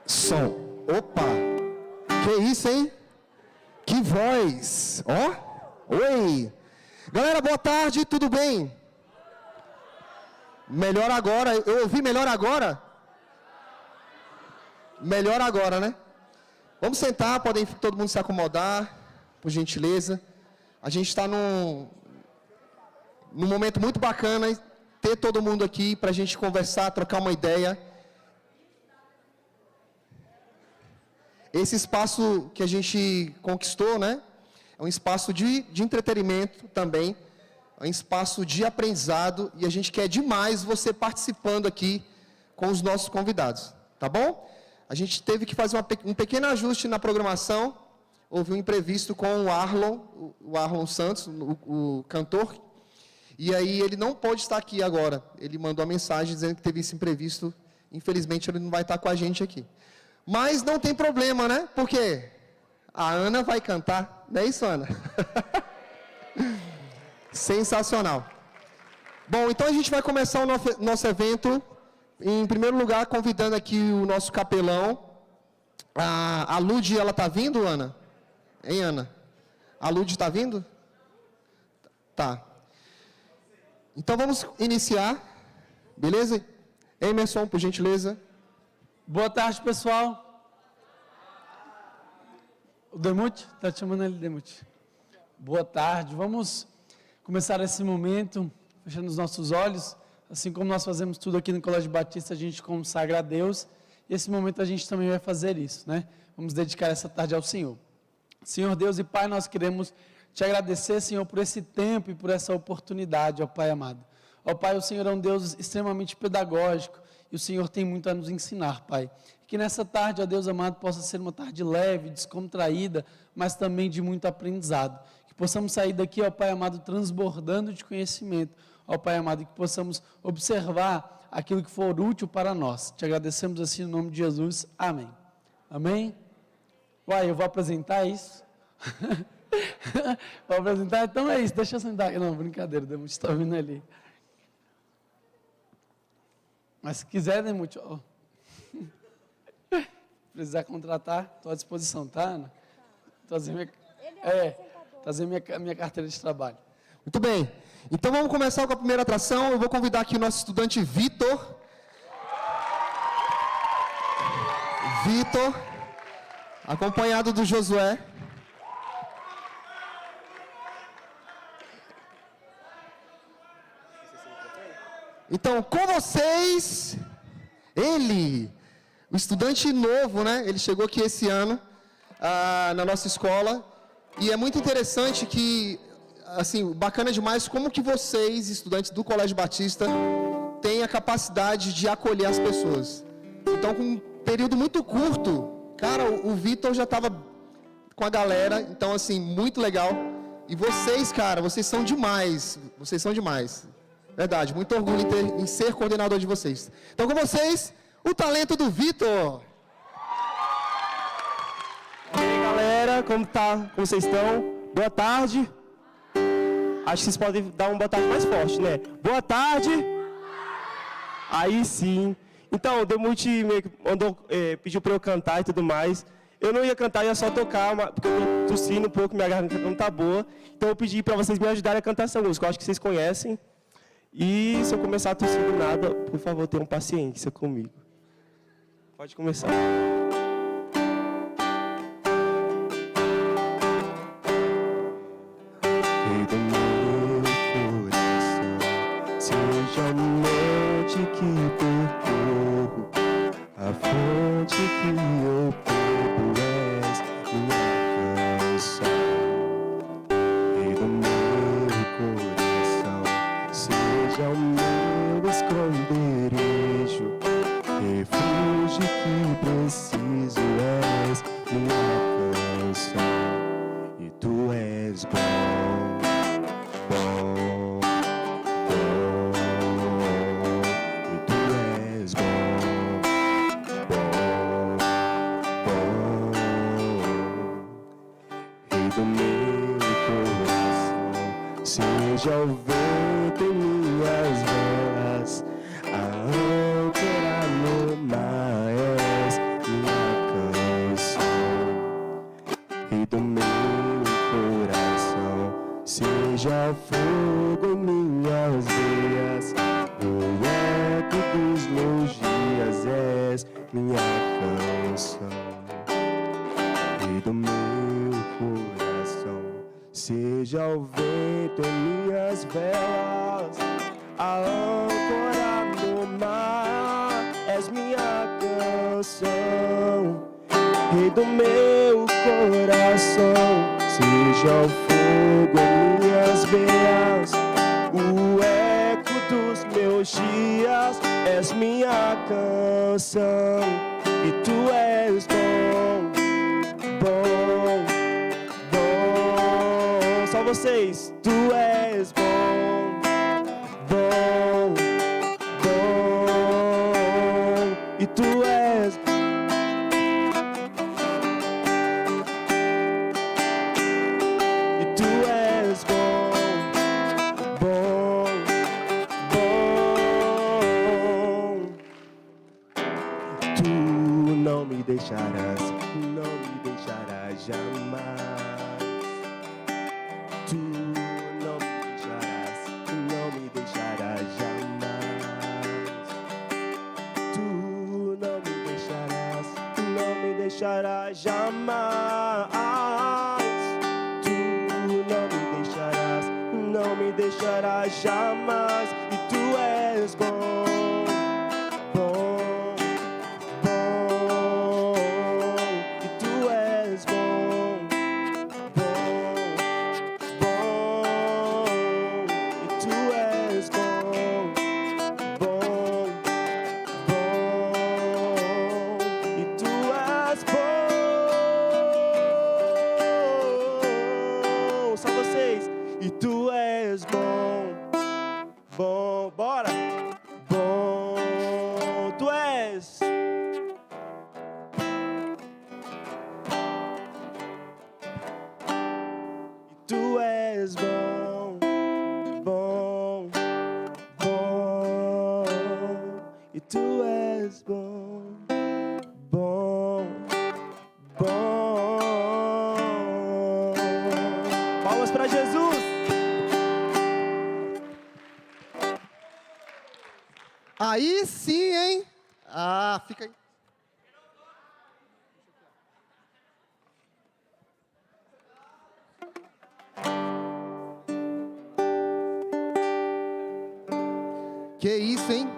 Som. Opa! Que isso, hein? Que voz! Ó! Oi! Galera, boa tarde, tudo bem? Melhor agora, eu ouvi melhor agora? Melhor agora, né? Vamos sentar, podem todo mundo se acomodar, por gentileza. A gente está num momento muito bacana, ter todo mundo aqui para a gente conversar, trocar uma ideia. Esse espaço que a gente conquistou, né? É um espaço de entretenimento também, é um espaço de aprendizado, e a gente quer demais você participando aqui com os nossos convidados, tá bom? A gente teve que fazer um pequeno ajuste na programação, houve um imprevisto com o Arlon Santos, o cantor, e aí ele não pôde estar aqui agora. Ele mandou uma mensagem dizendo que teve esse imprevisto, infelizmente ele não vai estar com a gente aqui. Mas não tem problema, né? Porque a Ana vai cantar, não é isso, Ana? Sensacional. Bom, então a gente vai começar o nosso evento, em primeiro lugar, convidando aqui o nosso capelão. A Lud, ela está vindo, Ana? Hein, Ana? A Lud está vindo? Tá. Então vamos iniciar, beleza? Emerson, por gentileza. Boa tarde, pessoal. O Demute? Está te chamando ele, Demute. Boa tarde. Vamos começar esse momento, fechando os nossos olhos. Assim como nós fazemos tudo aqui no Colégio Batista, a gente consagra a Deus. E esse momento a gente também vai fazer isso, né? Vamos dedicar essa tarde ao Senhor. Senhor Deus e Pai, nós queremos te agradecer, Senhor, por esse tempo e por essa oportunidade, ó Pai amado. Ó Pai, o Senhor é um Deus extremamente pedagógico e o Senhor tem muito a nos ensinar, Pai. Que nessa tarde, ó Deus amado, possa ser uma tarde leve, descontraída, mas também de muito aprendizado. Que possamos sair daqui, ó Pai amado, transbordando de conhecimento, ó Pai amado, e que possamos observar aquilo que for útil para nós. Te agradecemos assim no nome de Jesus. Amém. Amém? Uai, eu vou apresentar isso? Vou apresentar? Então é isso, deixa eu sentar aqui. Não, brincadeira, Demute está vindo ali. Mas se quiser, Demute, ó. Precisar contratar, estou à disposição, tá, Ana? Trazer minha carteira de trabalho. Muito bem. Então vamos começar com a primeira atração. Eu vou convidar aqui o nosso estudante Vitor. Vitor, acompanhado do Josué. Então, com vocês, ele, o estudante novo, né? Ele chegou aqui esse ano, na nossa escola, e é muito interessante que, assim, bacana demais como que vocês, estudantes do Colégio Batista, têm a capacidade de acolher as pessoas. Então, com um período muito curto, cara, o Vitor já estava com a galera, então, assim, muito legal. E vocês, cara, vocês são demais, Verdade, muito orgulho em ser coordenador de vocês. Então, com vocês, o talento do Vitor. E aí, galera, como vocês estão? Boa tarde. Acho que vocês podem dar uma boa tarde mais forte, né? Boa tarde. Aí sim. Então, o Demute pediu para eu cantar e tudo mais. Eu não ia cantar, ia só tocar, porque eu tô tossindo um pouco, minha garganta não tá boa. Então, eu pedi para vocês me ajudarem a cantar essa música. Eu acho que vocês conhecem. E se eu começar a tossir do nada, por favor, tenham paciência comigo. Pode começar. Rei do meu coração, seja a noite que percorro, a fonte que eu bebo és minha canção. Rei do meu coração, seja o meu esconderijo, refúgio que preciso és minha canção. E tu és bom, bom, bom. E tu és bom, bom, bom. Rei do meu coração, seja o vento em minhas velas, a âncora no mar és minha minha canção, Rei do meu coração. Seja o vento em minhas velas, a âncora no mar, és minha canção, Rei do meu coração. Seja o fogo em minhas veias, o eco dos meus dias, és minha canção, e tu és bom, bom, bom. Só vocês, tu és bom, bom, bom, e tu és bom. Não me deixarás jamais. Tu não me deixarás jamais. Tu não me deixarás jamais. Tu não me deixarás jamais. E tu és bom. E tu és bom, bom, bora, bom, tu és. E tu és bom, bom, bom, e tu és bom, bom, bom. Palmas para Jesus. Aí sim, hein? Ah, fica aí. Que isso, hein?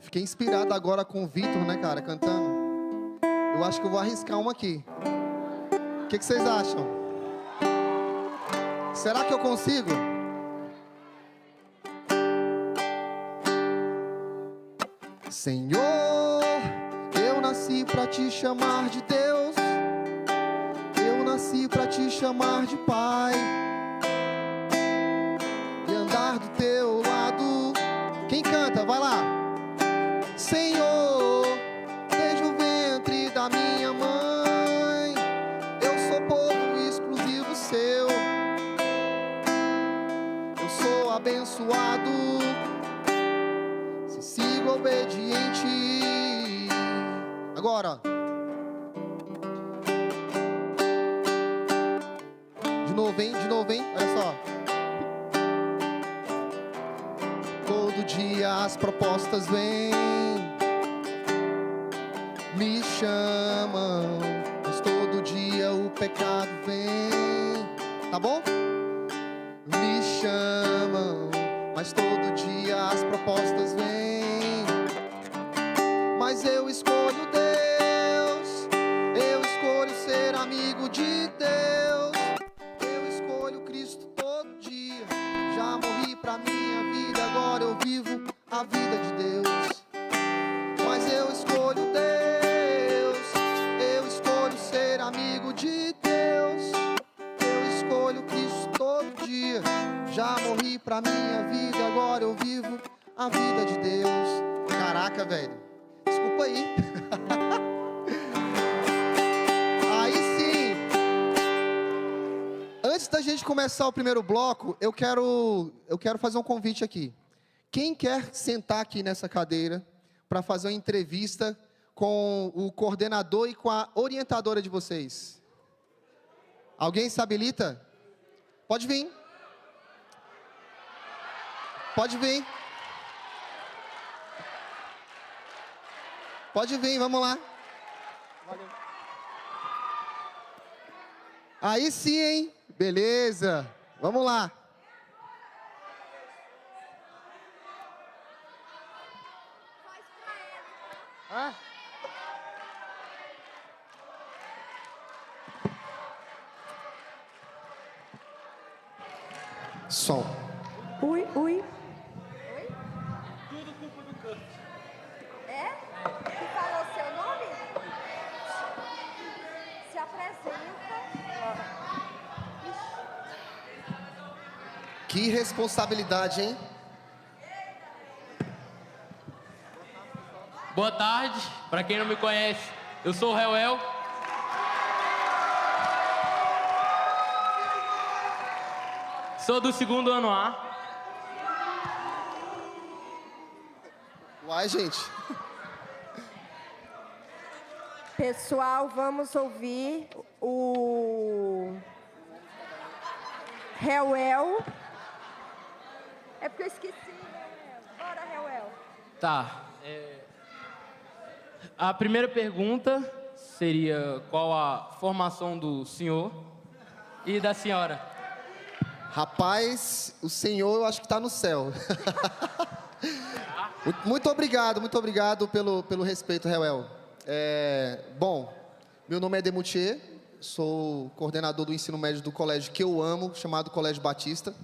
Fiquei inspirado agora com o Vitor, né, cara, cantando. Eu acho que eu vou arriscar uma aqui. O que vocês acham? Será que eu consigo? Senhor, eu nasci pra te chamar de Deus. Eu nasci pra te chamar de Pai. E andar do teu lado. Quem canta? Vai lá. Senhor, desde o ventre da minha mãe, eu sou povo exclusivo seu. Eu sou abençoado, se sigo obediente. Agora, de novo, hein? Olha só. Todo dia as propostas vêm, me chamam, mas todo dia o pecado vem. Tá bom? Me chamam, mas todo dia as propostas vêm. Mas eu escolho Deus, eu escolho ser amigo de Deus. Eu escolho Cristo todo dia. Já morri pra minha vida, agora eu vivo a vida de Deus. Mas eu escolho Deus, eu escolho ser amigo de Deus. Eu escolho Cristo todo dia. Já morri pra minha vida, agora eu vivo a vida de Deus. Caraca, velho. Desculpa aí. Aí sim. Antes da gente começar o primeiro bloco, eu quero fazer um convite aqui. Quem quer sentar aqui nessa cadeira, para fazer uma entrevista com o coordenador e com a orientadora de vocês. Alguém se habilita? Pode vir. Pode vir. Pode vir, vamos lá. Valeu. Aí sim, hein? Beleza. Vamos lá. Ah. Som. Ui, ui. Tudo culpa do canto. É? Que falou seu nome? Se apresenta. Que responsabilidade, hein? Boa tarde, para quem não me conhece, eu sou o Reuel. Sou do 2º ano A. Uai, gente. Pessoal, vamos ouvir o Reuel. É porque eu esqueci, Reuel. Bora, Reuel. Tá. A primeira pergunta seria qual a formação do senhor e da senhora? Rapaz, o senhor eu acho que está no céu. Muito obrigado pelo respeito, Reuel. Bom, meu nome é Demutier, sou coordenador do ensino médio do colégio que eu amo, chamado Colégio Batista.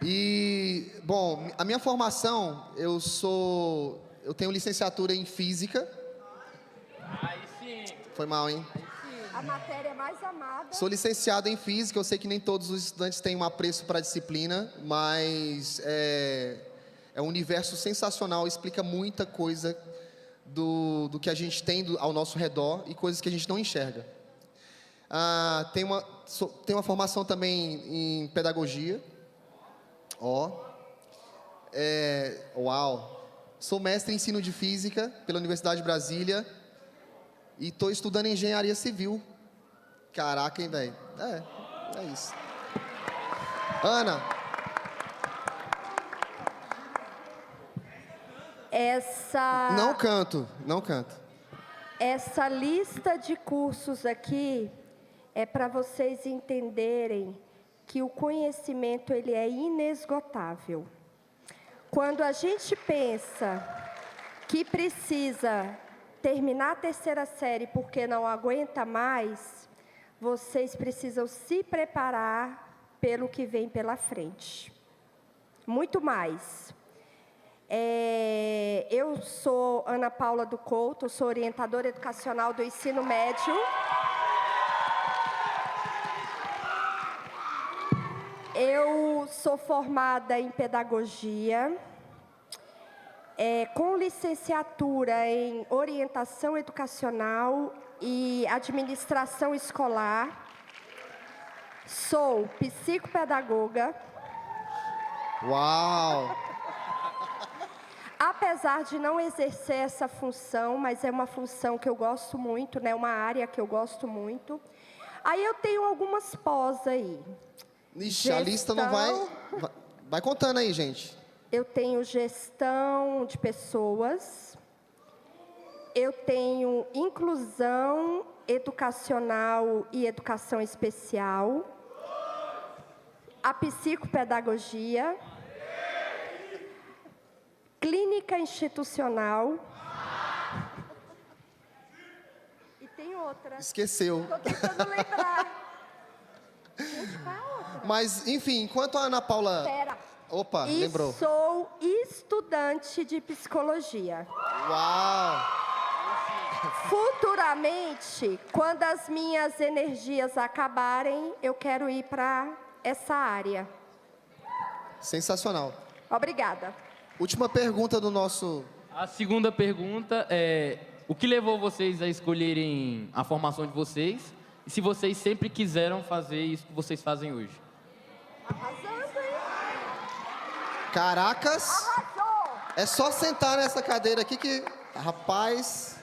E, bom, a minha formação, eu tenho licenciatura em Física. Aí sim. Foi mal, hein? A matéria mais amada. Sou licenciado em Física, eu sei que nem todos os estudantes têm um apreço para a disciplina, mas é um universo sensacional, explica muita coisa do que a gente tem ao nosso redor e coisas que a gente não enxerga. Tenho uma formação também em pedagogia. Uau! Sou mestre em ensino de Física pela Universidade de Brasília e estou estudando engenharia civil. Caraca, hein, velho? É isso. Ana. Não canto. Essa lista de cursos aqui é para vocês entenderem que o conhecimento ele é inesgotável. Quando a gente pensa que precisa terminar a 3ª série porque não aguenta mais, vocês precisam se preparar pelo que vem pela frente. Muito mais. Eu sou Ana Paula do Couto, sou orientadora educacional do ensino médio. Eu sou formada em pedagogia, com licenciatura em orientação educacional e administração escolar. Sou psicopedagoga. Uau! Apesar de não exercer essa função, mas é uma função que eu gosto muito, né? Uma área que eu gosto muito. Aí eu tenho algumas pós aí. Ixi, a lista não vai... Vai contando aí, gente. Eu tenho gestão de pessoas. Eu tenho inclusão educacional e educação especial. A psicopedagogia. Clínica institucional. E tem outra. Esqueceu. Estou tentando lembrar. Gente, qual é a outra? Mas, enfim, enquanto a Ana Paula... Pera. Opa, E lembrou. sou estudante de psicologia. Uau! Futuramente, quando as minhas energias acabarem, eu quero ir para essa área. Sensacional. Obrigada. Última pergunta do nosso... A segunda pergunta é: o que levou vocês a escolherem a formação de vocês? E se vocês sempre quiseram fazer isso que vocês fazem hoje? Arrasando, hein? Caracas! É só sentar nessa cadeira aqui que... Rapaz...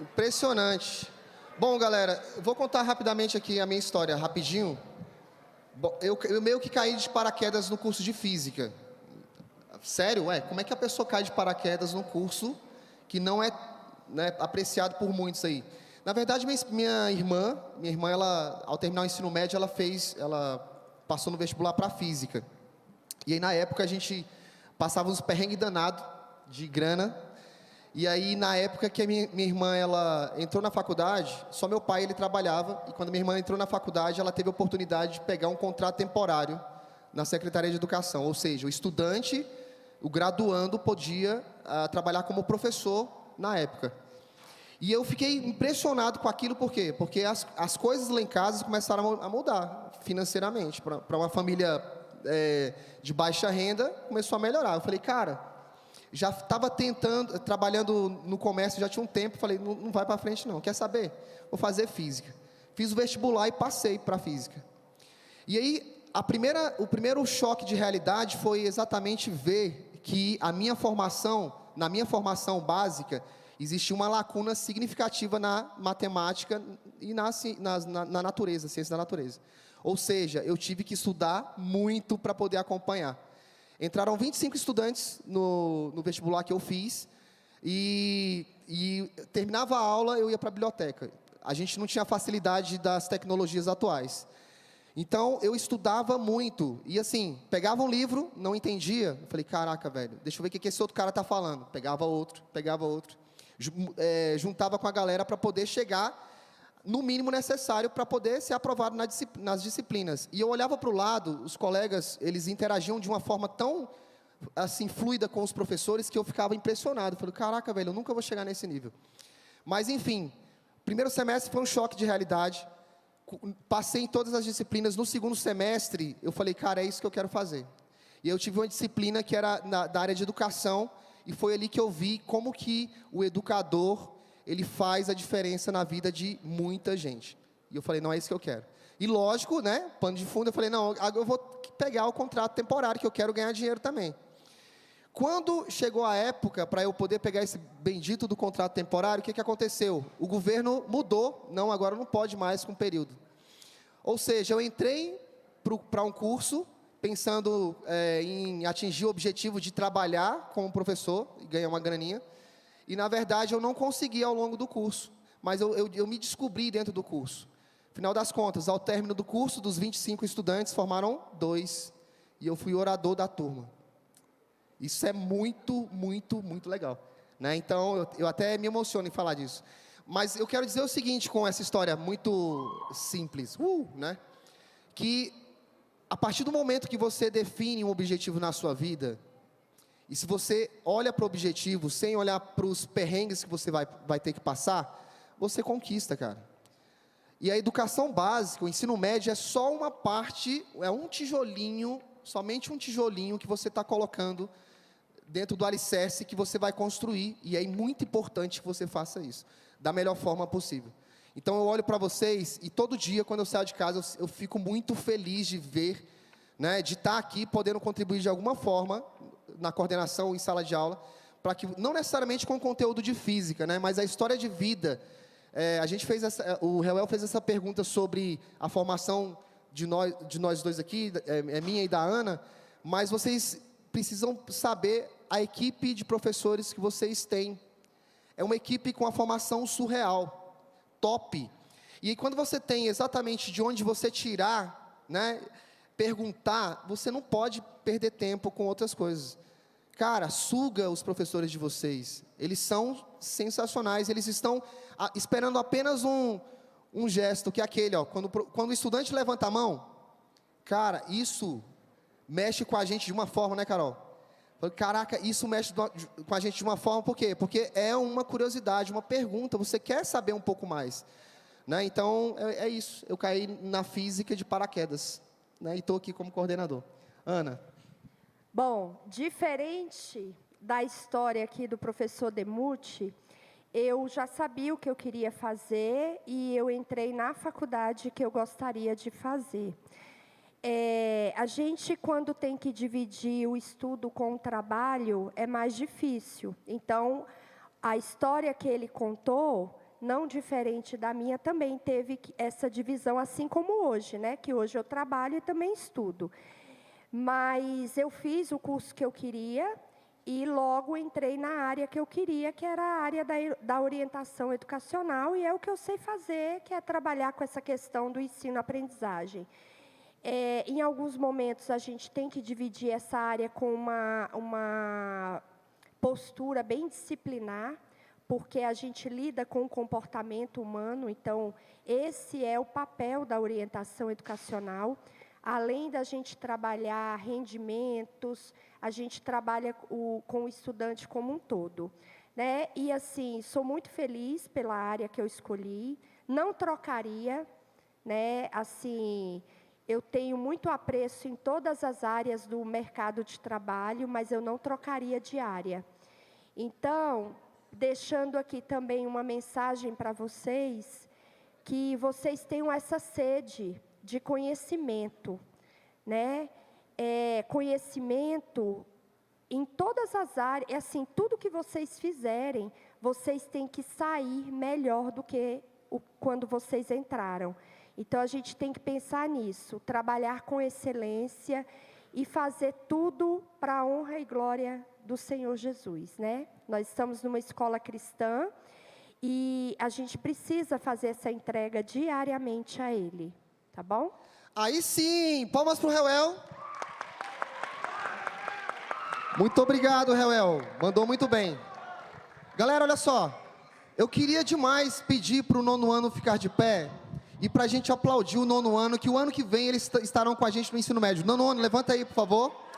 Impressionante. Bom, galera, eu vou contar rapidamente aqui a minha história, rapidinho. Bom, eu meio que caí de paraquedas no curso de Física. Sério? Ué, como é que a pessoa cai de paraquedas num curso que não é, né, apreciado por muitos aí? Na verdade, minha irmã, ela, ao terminar o ensino médio, ela passou no vestibular para Física. E aí, na época, a gente passava uns perrengues danados de grana. E aí, na época que a minha irmã, ela entrou na faculdade, só meu pai, ele trabalhava, e quando minha irmã entrou na faculdade, ela teve a oportunidade de pegar um contrato temporário na Secretaria de Educação, ou seja, o estudante, o graduando, podia trabalhar como professor na época. E eu fiquei impressionado com aquilo, por quê? Porque as coisas lá em casa começaram a mudar financeiramente. Para uma família de baixa renda, começou a melhorar. Eu falei, cara, já estava trabalhando no comércio, já tinha um tempo, falei, não vai para frente não, quer saber? Vou fazer Física. Fiz o vestibular e passei para Física. E aí, o primeiro choque de realidade foi exatamente ver que na minha formação básica, existia uma lacuna significativa na matemática e na natureza, ciência da natureza. Ou seja, eu tive que estudar muito para poder acompanhar. Entraram 25 estudantes no vestibular que eu fiz, e terminava a aula, eu ia para a biblioteca. A gente não tinha facilidade das tecnologias atuais. Então, eu estudava muito. E assim, pegava um livro, não entendia. Eu falei, caraca, velho, deixa eu ver o que esse outro cara está falando. Pegava outro. Juntava com a galera para poder chegar no mínimo necessário para poder ser aprovado nas disciplinas. E eu olhava para o lado, os colegas, eles interagiam de uma forma tão assim, fluida com os professores, que eu ficava impressionado. Eu falei, caraca, velho, eu nunca vou chegar nesse nível. Mas, enfim, primeiro semestre foi um choque de realidade. Passei em todas as disciplinas. No segundo semestre, eu falei, cara, é isso que eu quero fazer. E eu tive uma disciplina que era da área de educação, e foi ali que eu vi como que o educador, ele faz a diferença na vida de muita gente. E eu falei, não, é isso que eu quero. E lógico, né, pano de fundo, eu falei, não, agora eu vou pegar o contrato temporário, que eu quero ganhar dinheiro também. Quando chegou a época para eu poder pegar esse bendito do contrato temporário, o que aconteceu? O governo mudou, não, agora não pode mais com período. Ou seja, eu entrei para um curso, pensando em atingir o objetivo de trabalhar como professor e ganhar uma graninha. E, na verdade, eu não consegui ao longo do curso, mas eu me descobri dentro do curso. Final das contas, ao término do curso, dos 25 estudantes, formaram 2, e eu fui orador da turma. Isso é muito, muito, muito legal, né? Então, eu até me emociono em falar disso. Mas eu quero dizer o seguinte com essa história muito simples, né? Que, a partir do momento que você define um objetivo na sua vida, e se você olha para o objetivo, sem olhar para os perrengues que você vai ter que passar, você conquista, cara. E a educação básica, o ensino médio, é só uma parte, é um tijolinho, somente um tijolinho que você está colocando dentro do alicerce que você vai construir. E é muito importante que você faça isso, da melhor forma possível. Então, eu olho para vocês, e todo dia, quando eu saio de casa, eu fico muito feliz de ver, né, de estar aqui, podendo contribuir de alguma forma, na coordenação em sala de aula, para que, não necessariamente com conteúdo de física, né, mas a história de vida. O Reuel fez essa pergunta sobre a formação de nós dois aqui, minha e da Ana, mas vocês precisam saber a equipe de professores que vocês têm. É uma equipe com a formação surreal, top. E quando você tem exatamente de onde você tirar, né, perguntar, você não pode perder tempo com outras coisas. Cara, suga os professores de vocês. Eles são sensacionais. Eles estão esperando apenas um gesto, que é aquele, ó, quando o estudante levanta a mão, cara, isso mexe com a gente de uma forma, né, Carol? Caraca, isso mexe com a gente de uma forma, por quê? Porque é uma curiosidade, uma pergunta, você quer saber um pouco mais, né? Então, é isso. Eu caí na física de paraquedas, né? E estou aqui como coordenador. Ana. Bom, diferente da história aqui do professor Demuth, eu já sabia o que eu queria fazer e eu entrei na faculdade que eu gostaria de fazer. A gente, quando tem que dividir o estudo com o trabalho, é mais difícil. Então, a história que ele contou, não diferente da minha, também teve essa divisão, assim como hoje, né? Que hoje eu trabalho e também estudo. Mas eu fiz o curso que eu queria e logo entrei na área que eu queria, que era a área da orientação educacional, e é o que eu sei fazer, que é trabalhar com essa questão do ensino-aprendizagem. Em alguns momentos, a gente tem que dividir essa área com uma postura bem disciplinar, porque a gente lida com o comportamento humano, então, esse é o papel da orientação educacional. Além da gente trabalhar rendimentos, a gente trabalha com o estudante como um todo, né? E, assim, sou muito feliz pela área que eu escolhi, não trocaria, né? Assim, eu tenho muito apreço em todas as áreas do mercado de trabalho, mas eu não trocaria de área. Então, deixando aqui também uma mensagem para vocês, que vocês tenham essa sede de conhecimento, né? Conhecimento em todas as áreas, assim, tudo que vocês fizerem, vocês têm que sair melhor do que quando vocês entraram. Então, a gente tem que pensar nisso, trabalhar com excelência e fazer tudo para a honra e glória do Senhor Jesus, né? Nós estamos numa escola cristã e a gente precisa fazer essa entrega diariamente a Ele, tá bom? Aí sim, palmas para o Reuel. Muito obrigado, Reuel. Mandou muito bem. Galera, olha só. Eu queria demais pedir para o 9º ano ficar de pé e para a gente aplaudir o 9º ano, que o ano que vem eles estarão com a gente no ensino médio. 9º ano, levanta aí, por favor.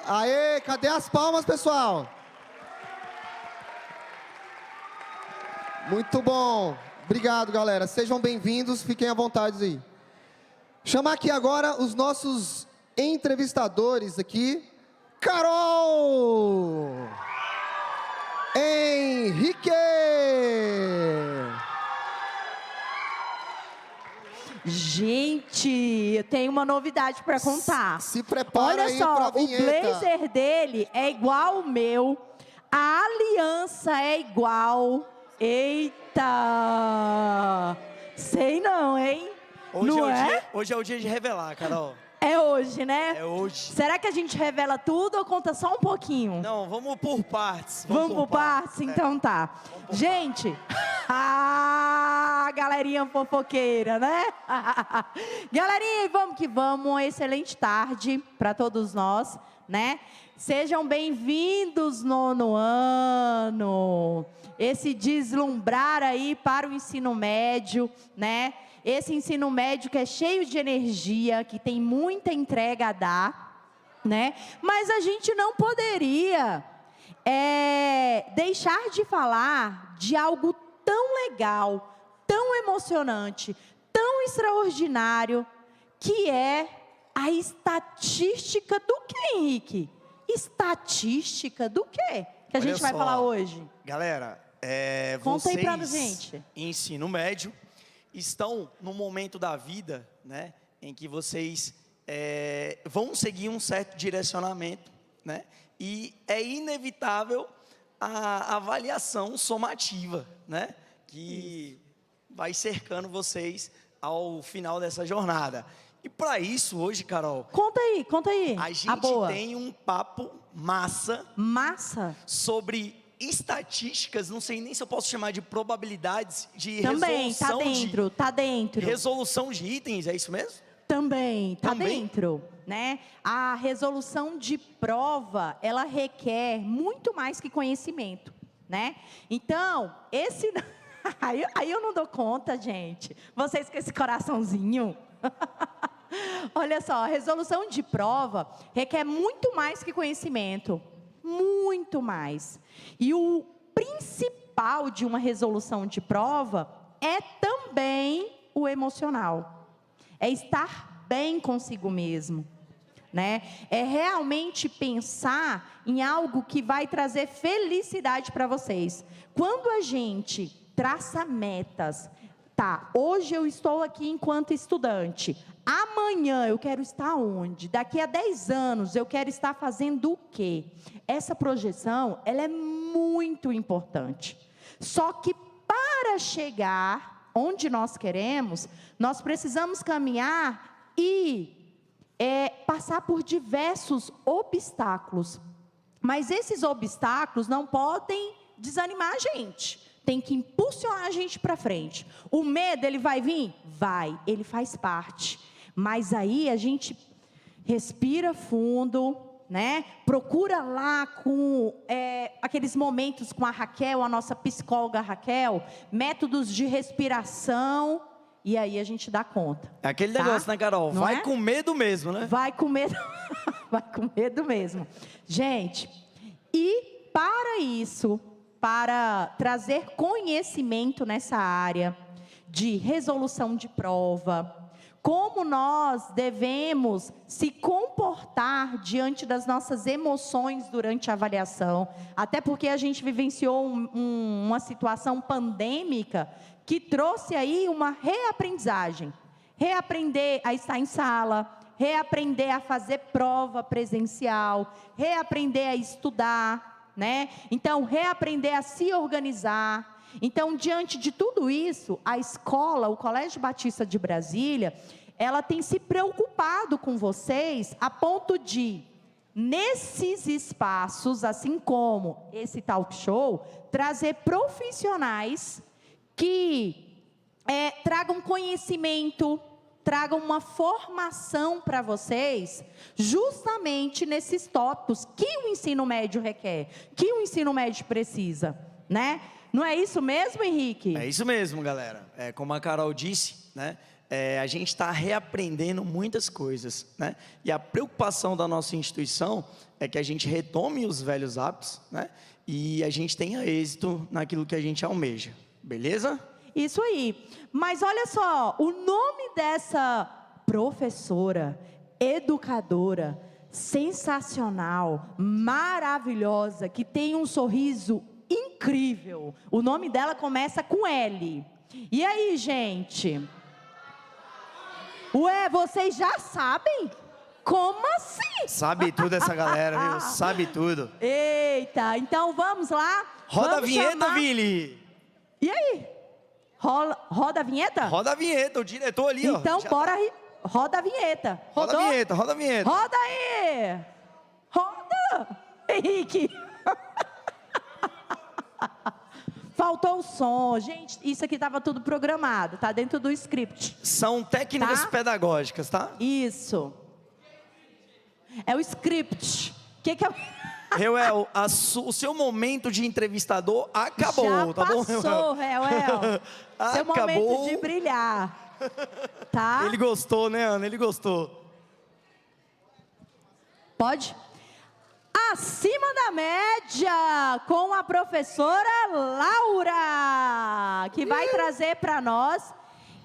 Aê, cadê as palmas, pessoal? Muito bom. Obrigado, galera. Sejam bem-vindos, fiquem à vontade aí. Chamar aqui agora os nossos entrevistadores aqui. Carol! Henrique! Gente, eu tenho uma novidade para contar. Se prepara Olha aí só, pra o vinheta. blazer dele é igual ao meu. A aliança é igual. Eita! Sei não, hein? Não é? Hoje é o dia de revelar, Carol. É hoje, né? É hoje. Será que a gente revela tudo ou conta só um pouquinho? Não, vamos por partes. Vamos por partes? Então tá. Gente, galerinha fofoqueira, né? Galerinha, vamos que vamos. Uma excelente tarde para todos nós, né? Sejam bem-vindos, 9º ano. Esse deslumbrar aí para o ensino médio, né? Esse ensino médio que é cheio de energia, que tem muita entrega a dar, né? Mas a gente não poderia deixar de falar de algo tão legal, tão emocionante, tão extraordinário, que é a estatística do quê, Henrique? Estatística do quê que a gente vai falar hoje? Galera, Conta aí pra vocês, gente. ensino médio, estão no momento da vida, né, em que vocês vão seguir um certo direcionamento, né, e é inevitável a avaliação somativa, né, que vai cercando vocês ao final dessa jornada. E para isso, hoje, Carol... Conta aí. A gente tem um papo massa sobre estatísticas, não sei nem se eu posso chamar de probabilidades de também, resolução tá dentro. Resolução de itens, é isso mesmo? Também, tá dentro, né? A resolução de prova, ela requer muito mais que conhecimento, né? Então, aí eu não dou conta, gente. Vocês com esse coraçãozinho. Olha só, a resolução de prova requer muito mais que conhecimento. Muito mais. E o principal de uma resolução de prova é também o emocional. É estar bem consigo mesmo, né? É realmente pensar em algo que vai trazer felicidade para vocês. Quando a gente traça metas, tá, hoje eu estou aqui enquanto estudante. Amanhã eu quero estar onde? Daqui a 10 anos eu quero estar fazendo o quê? Essa projeção, ela é muito importante. Só que para chegar onde nós queremos, nós precisamos caminhar e passar por diversos obstáculos. Mas esses obstáculos não podem desanimar a gente. Tem que impulsionar a gente para frente. O medo, ele vai vir? Vai, ele faz parte. Mas aí a gente respira fundo, né? Procura lá com aqueles momentos com a Raquel, a nossa psicóloga Raquel, métodos de respiração, e aí a gente dá conta. É aquele negócio, né, Carol? Não vai é? com medo mesmo, né? Vai com medo, vai com medo mesmo. Gente, e para isso, para trazer conhecimento nessa área de resolução de prova, como nós devemos se comportar diante das nossas emoções durante a avaliação, até porque a gente vivenciou uma situação pandêmica que trouxe aí uma reaprendizagem, reaprender a estar em sala, reaprender a fazer prova presencial, reaprender a estudar, né? Então, reaprender a se organizar. Então, diante de tudo isso, a escola, o Colégio Batista de Brasília, ela tem se preocupado com vocês a ponto de, nesses espaços, assim como esse talk show, trazer profissionais que tragam conhecimento, tragam uma formação para vocês, justamente nesses tópicos que o ensino médio requer, que o ensino médio precisa, né? Não é isso mesmo, Henrique? É isso mesmo, galera. Como a Carol disse, né? A gente está reaprendendo muitas coisas, né? E a preocupação da nossa instituição é que a gente retome os velhos hábitos, né? E a gente tenha êxito naquilo que a gente almeja, beleza? Isso aí. Mas olha só, o nome dessa professora, educadora, sensacional, maravilhosa, que tem um sorriso incrível. O nome dela começa com L. E aí, gente? Ué, vocês já sabem? Como assim? Sabe tudo essa galera, viu? Sabe tudo. Eita, então vamos lá. Roda vamos a vinheta, chamar... Vili. E aí? Roda a vinheta? Roda a vinheta, o diretor ali, ó. Então, bora. Roda a vinheta. Roda a vinheta, roda a vinheta. Roda aí! Roda! Henrique! Faltou o som. Gente, isso aqui estava tudo programado. Tá dentro do script. São técnicas pedagógicas, tá? Isso. É o script. O que é... Reuel, o seu momento de entrevistador acabou, Já tá bom, passou, Reuel. Seu Acabou. momento de brilhar. Tá? Ele gostou, né, Ana? Ele gostou. Pode? Acima da média, com a professora Laura, que vai trazer para nós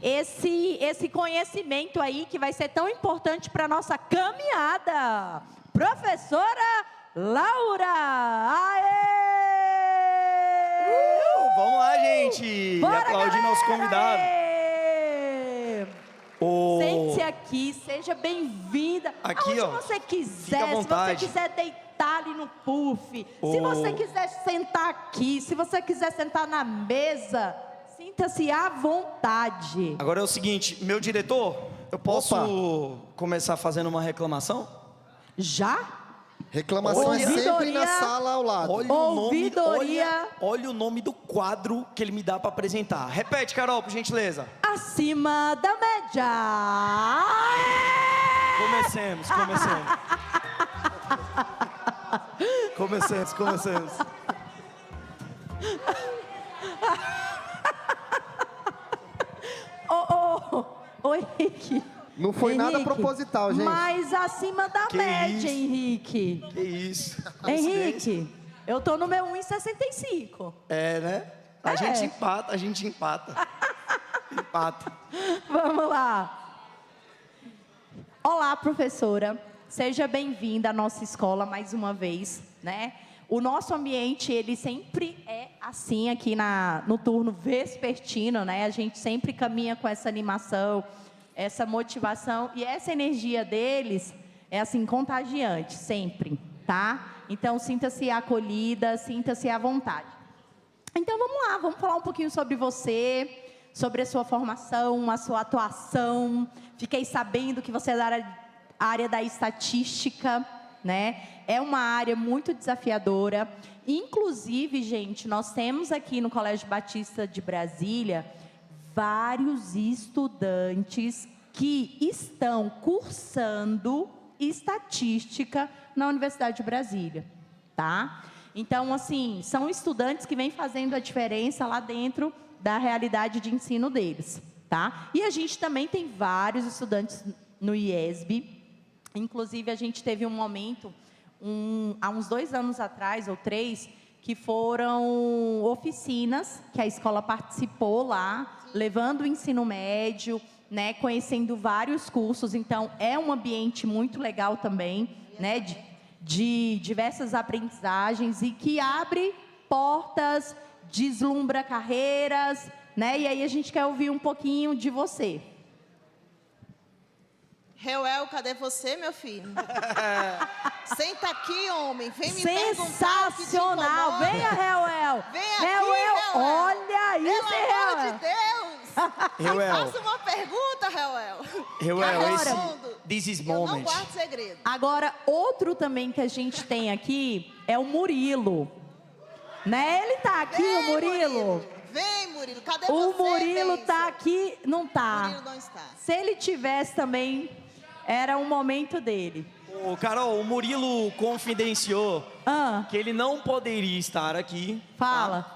esse conhecimento aí que vai ser tão importante para a nossa caminhada. Professora Laura! Aê! Vamos lá, gente! Bora, aplaudir nosso convidado. Sente-se aqui, seja bem-vinda. Aqui, aonde ó, você quiser, fica à se você vontade. quiser deitar ali no puff, se você quiser sentar aqui, se você quiser sentar na mesa, sinta-se à vontade. Agora é o seguinte, meu diretor, eu posso começar fazendo uma reclamação? Já? Reclamação é sempre Ouvidoria. na sala ao lado. Olha Ouvidoria. olha o nome do quadro que ele me dá para apresentar. Repete, Carol, por gentileza. Acima da média. Comecemos. Comecemos. Ô, Henrique. Não foi nada Henrique, proposital, gente. Mas acima da Que média, isso? Henrique. Que isso? Henrique, eu tô no meu 1,65. É, né? A gente empata. Empata. Vamos lá. Olá, professora. Seja bem-vinda à nossa escola mais uma vez, né? O nosso ambiente, ele sempre é assim aqui no turno vespertino, né? A gente sempre caminha com essa animação, essa motivação, e essa energia deles é assim, contagiante, sempre, tá? Então, sinta-se acolhida, sinta-se à vontade. Então, vamos lá, vamos falar um pouquinho sobre você, sobre a sua formação, a sua atuação. Fiquei sabendo que você é da área da estatística, né? É uma área muito desafiadora. Inclusive, gente, nós temos aqui no Colégio Batista de Brasília vários estudantes que estão cursando estatística na Universidade de Brasília, tá? Então, assim, são estudantes que vêm fazendo a diferença lá dentro da realidade de ensino deles, tá? E a gente também tem vários estudantes no IESB. Inclusive, a gente teve um momento, há uns 2 anos atrás, ou 3, que foram oficinas que a escola participou lá, levando o ensino médio, né, conhecendo vários cursos. Então, é um ambiente muito legal também, né, de diversas aprendizagens e que abre portas, deslumbra carreiras, né? E aí a gente quer ouvir um pouquinho de você. Reuel, cadê você, meu filho? Senta aqui, homem. Vem me perguntar o que te Sensacional! incomoda. Venha, Reuel! Vem aqui, Reuel, Reuel. olha isso, Pelo amor Reuel! de Deus! Reuel. Faça uma pergunta, Reuel. Reuel, Agora, this is eu não moment. guardo segredo. Agora, outro também que a gente tem aqui é o Murilo. Né? Ele tá aqui, Vem, o Murilo? Vem, Murilo. Cadê O você, Murilo bênção? tá aqui, não tá. Murilo não está. Se ele tivesse também, era um momento dele. Ô, Carol, o Murilo confidenciou Ah, que ele não poderia estar aqui. fala. Tá?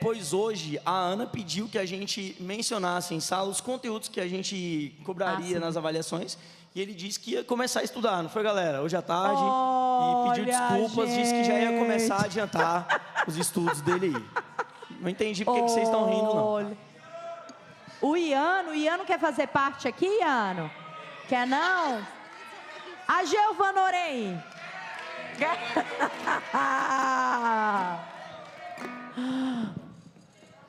Pois hoje a Ana pediu que a gente mencionasse em sala os conteúdos que a gente cobraria sim. nas avaliações. E ele disse que ia começar a estudar, não foi, galera? Hoje à tarde. E pediu Olha, desculpas, disse que já ia gente. começar a adiantar os estudos dele aí. Não entendi por que vocês estão rindo, não. Olha. O Iano quer fazer parte aqui, Iano? Quer não? A Giovana Orem.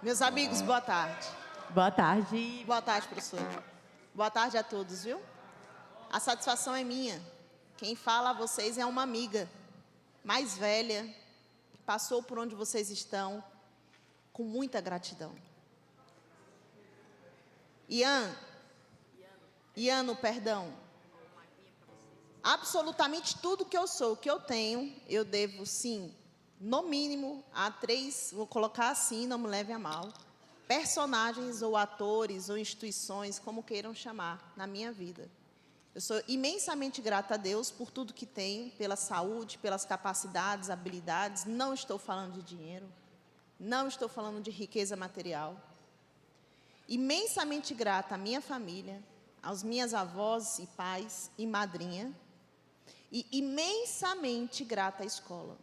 Meus amigos, boa tarde. Boa tarde. Boa tarde, professor. Boa tarde a todos, viu? A satisfação é minha. Quem fala a vocês é uma amiga mais velha, que passou por onde vocês estão, com muita gratidão. Iano, perdão. Absolutamente tudo que eu sou, que eu tenho, eu devo, sim, no mínimo, a 3, vou colocar assim, não me leve a mal, personagens ou atores ou instituições, como queiram chamar, na minha vida. Eu sou imensamente grata a Deus por tudo que tenho, pela saúde, pelas capacidades, habilidades. Não estou falando de dinheiro, não estou falando de riqueza material. Imensamente grata à minha família, aos minhas avós e pais e madrinha, e imensamente grata à escola.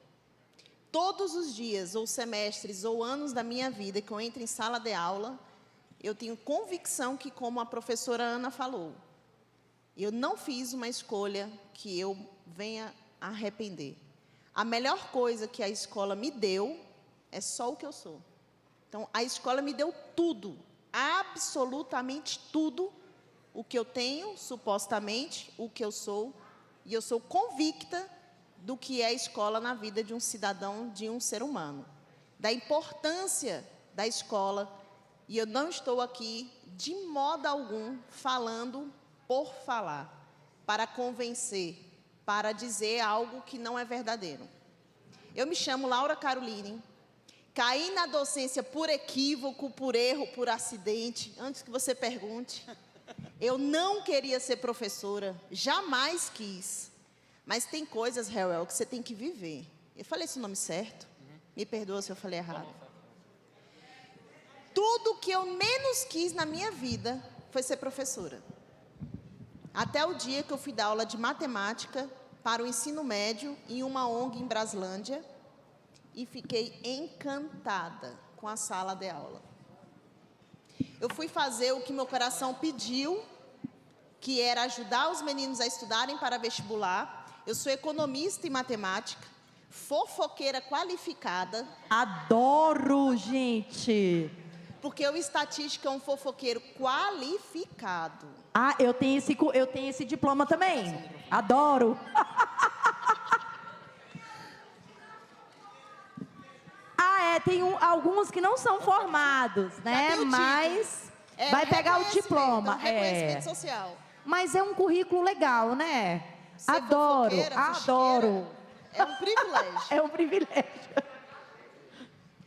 Todos os dias, ou semestres, ou anos da minha vida que eu entro em sala de aula, eu tenho convicção que, como a professora Ana falou, eu não fiz uma escolha que eu venha a arrepender. A melhor coisa que a escola me deu é só o que eu sou. Então, a escola me deu tudo, absolutamente tudo, o que eu tenho, supostamente, o que eu sou, e eu sou convicta do que é a escola na vida de um cidadão, de um ser humano. Da importância da escola, e eu não estou aqui, de modo algum, falando por falar, para convencer, para dizer algo que não é verdadeiro. Eu me chamo Laura Caroline, caí na docência por equívoco, por erro, por acidente, antes que você pergunte. Eu não queria ser professora, jamais quis. Mas tem coisas, Reuel, que você tem que viver. Eu falei esse nome certo? Me perdoa se eu falei errado. Tudo que eu menos quis na minha vida foi ser professora. Até o dia que eu fui dar aula de matemática para o ensino médio em uma ONG em Braslândia e fiquei encantada com a sala de aula. Eu fui fazer o que meu coração pediu, que era ajudar os meninos a estudarem para vestibular. Eu sou economista e matemática, fofoqueira qualificada. Adoro, gente. Porque o estatístico é um fofoqueiro qualificado. Ah, eu tenho esse diploma também. Adoro. Tem alguns que não são formados, né? Mas vai pegar o diploma. Reconhecimento social. Mas é um currículo legal, né? Ser Adoro, fofoqueira, adoro. É um privilégio. É um privilégio.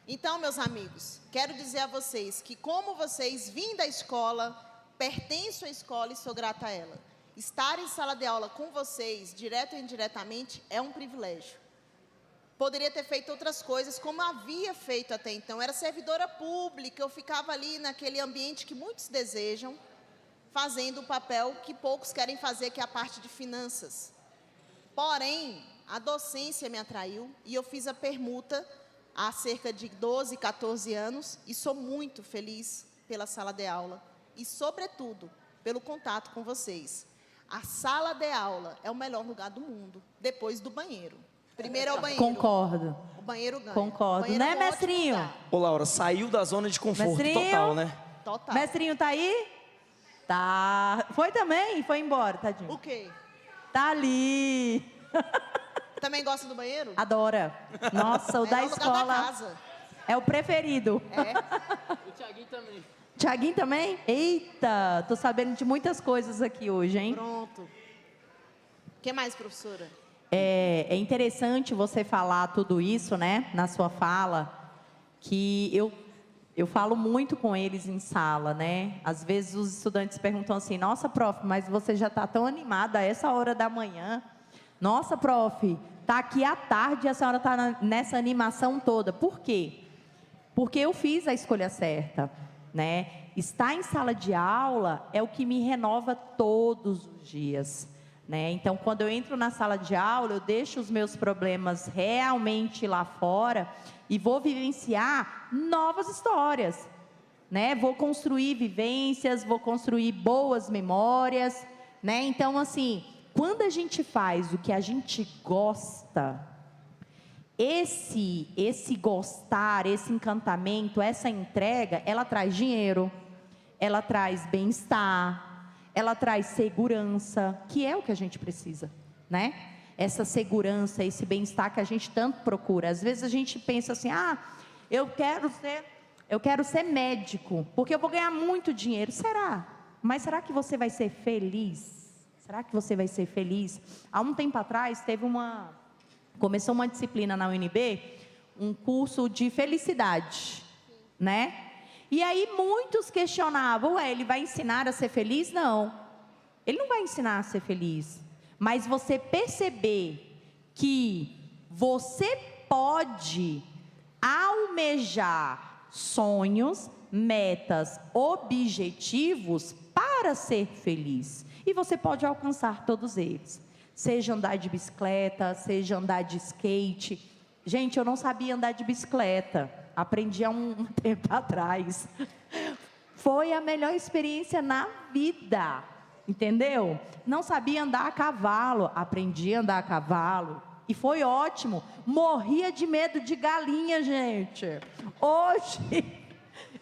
Então, meus amigos, quero dizer a vocês que como vocês vêm da escola, pertenço à escola e sou grata a ela. Estar em sala de aula com vocês, direto ou indiretamente, é um privilégio. Poderia ter feito outras coisas, como havia feito até então. Era servidora pública, eu ficava ali naquele ambiente que muitos desejam, fazendo o papel que poucos querem fazer, que é a parte de finanças. Porém, a docência me atraiu e eu fiz a permuta há cerca de 12, 14 anos e sou muito feliz pela sala de aula e, sobretudo, pelo contato com vocês. A sala de aula é o melhor lugar do mundo, depois do banheiro. Primeiro é o banheiro. Concordo. O banheiro ganha. Concordo. Banheiro Né, é um ótimo mestrinho? lugar. Ô, Laura, saiu da zona de conforto Mestrinho? total, né? Total. Mestrinho tá aí? Tá. Foi também? Foi embora, tadinho. O quê? Tá ali. Também gosta do banheiro? Adora. Nossa, o da Melhor lugar escola da casa. é o preferido. O Thiaguinho também. Tiaguinho também? Eita, tô sabendo de muitas coisas aqui hoje, hein? Pronto. O que mais, professora? É interessante você falar tudo isso, né, na sua fala, que eu falo muito com eles em sala, né? Às vezes os estudantes perguntam assim: nossa, prof, mas você já está tão animada a essa hora da manhã. Nossa, prof, tá aqui à tarde e a senhora está nessa animação toda. Por quê? Porque eu fiz a escolha certa, né? Estar em sala de aula é o que me renova todos os dias, né? Então, quando eu entro na sala de aula, eu deixo os meus problemas realmente lá fora e vou vivenciar novas histórias, né? Vou construir vivências, vou construir boas memórias, né? Então, assim, quando a gente faz o que a gente gosta, esse gostar, esse encantamento, essa entrega, ela traz dinheiro, ela traz bem-estar, ela traz segurança, que é o que a gente precisa, né? Essa segurança, esse bem-estar que a gente tanto procura. Às vezes a gente pensa assim: ah, eu quero ser médico, porque eu vou ganhar muito dinheiro. Será? Mas será que você vai ser feliz? Será que você vai ser feliz? Há um tempo atrás, começou uma disciplina na UNB, um curso de felicidade, né? E aí muitos questionavam: ué, ele vai ensinar a ser feliz? Não, ele não vai ensinar a ser feliz. Mas você perceber que você pode almejar sonhos, metas, objetivos para ser feliz. E você pode alcançar todos eles. Seja andar de bicicleta, seja andar de skate. Gente, eu não sabia andar de bicicleta. Aprendi há um tempo atrás. Foi a melhor experiência na vida. Entendeu? Não sabia andar a cavalo. Aprendi a andar a cavalo. E foi ótimo. Morria de medo de galinha, gente. Hoje,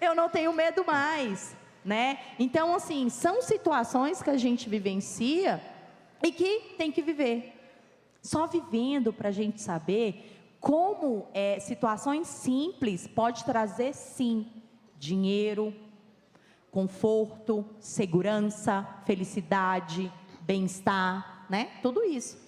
eu não tenho medo mais, né? Então, assim, são situações que a gente vivencia e que tem que viver. Só vivendo para a gente saber como situações simples pode trazer, sim, dinheiro, conforto, segurança, felicidade, bem-estar, né? Tudo isso.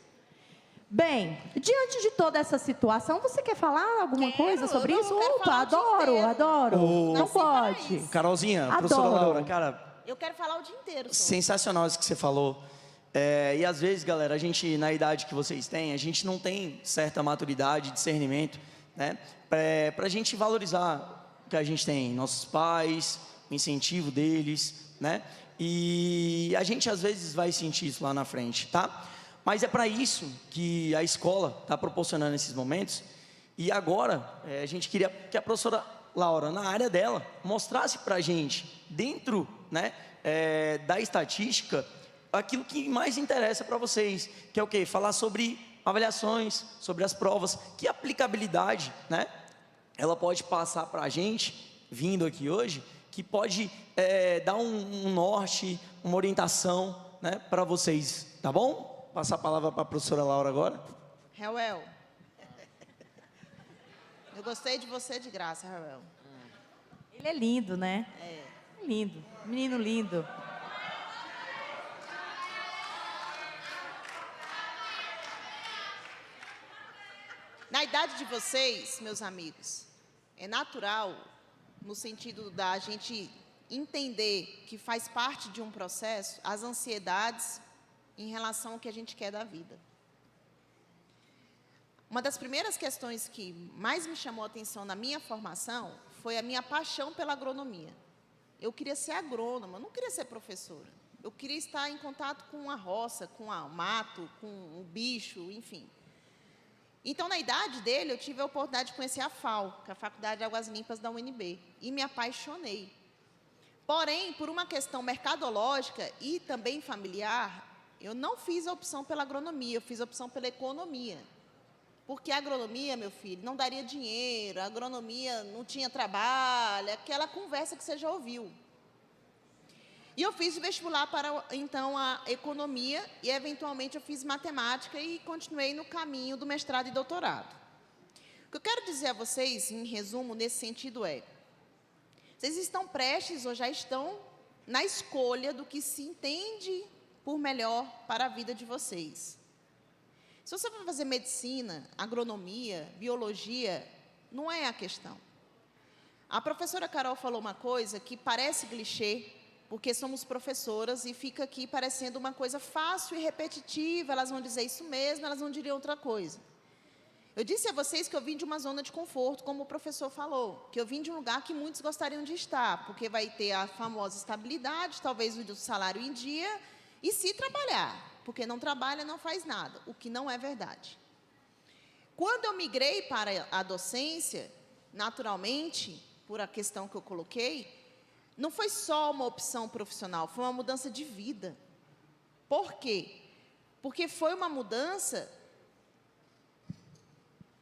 Bem, diante de toda essa situação, você quer falar alguma coisa sobre isso? Opa, adoro. Não pode. Carolzinha, professora Laura, cara, Eu quero falar o dia inteiro. Só. sensacional isso que você falou. E às vezes, galera, a gente, na idade que vocês têm, a gente não tem certa maturidade, discernimento, né? Para a gente valorizar o que a gente tem, nossos pais, o incentivo deles, né? E a gente às vezes vai sentir isso lá na frente, tá? Mas é para isso que a escola está proporcionando esses momentos. E agora, a gente queria que a professora Laura, na área dela, mostrasse para a gente, dentro, né, da estatística, aquilo que mais interessa para vocês, que é o quê? Falar sobre avaliações sobre as provas. Que aplicabilidade, né, ela pode passar para a gente, vindo aqui hoje, que pode dar um norte, uma orientação, né, para vocês, tá bom? Passar a palavra para a professora Laura agora. Reuel, eu gostei de você de graça, Reuel. Ele é lindo, né? É. Lindo, menino lindo. Na idade de vocês, meus amigos, é natural, no sentido da gente entender que faz parte de um processo, as ansiedades em relação ao que a gente quer da vida. Uma das primeiras questões que mais me chamou a atenção na minha formação foi a minha paixão pela agronomia. Eu queria ser agrônoma, eu não queria ser professora. Eu queria estar em contato com a roça, com o mato, com o bicho, enfim. Então, na idade dele, eu tive a oportunidade de conhecer a FAO, que é a Faculdade de Águas Limpas da UNB, e me apaixonei. Porém, por uma questão mercadológica e também familiar, eu não fiz a opção pela agronomia, eu fiz a opção pela economia. Porque a agronomia, meu filho, não daria dinheiro, a agronomia não tinha trabalho, aquela conversa que você já ouviu. E eu fiz o vestibular para, então, a economia e, eventualmente, eu fiz matemática e continuei no caminho do mestrado e doutorado. O que eu quero dizer a vocês, em resumo, nesse sentido é, vocês estão prestes ou já estão na escolha do que se entende por melhor para a vida de vocês. Se você for fazer medicina, agronomia, biologia, não é a questão. A professora Carol falou uma coisa que parece clichê, porque somos professoras e fica aqui parecendo uma coisa fácil e repetitiva, elas vão dizer isso mesmo, elas não diriam outra coisa. Eu disse a vocês que eu vim de uma zona de conforto, como o professor falou, que eu vim de um lugar que muitos gostariam de estar, porque vai ter a famosa estabilidade, talvez o salário em dia, e se trabalhar, porque não trabalha, não faz nada, o que não é verdade. Quando eu migrei para a docência, naturalmente, por a questão que eu coloquei, não foi só uma opção profissional, foi uma mudança de vida. Por quê? Porque foi uma mudança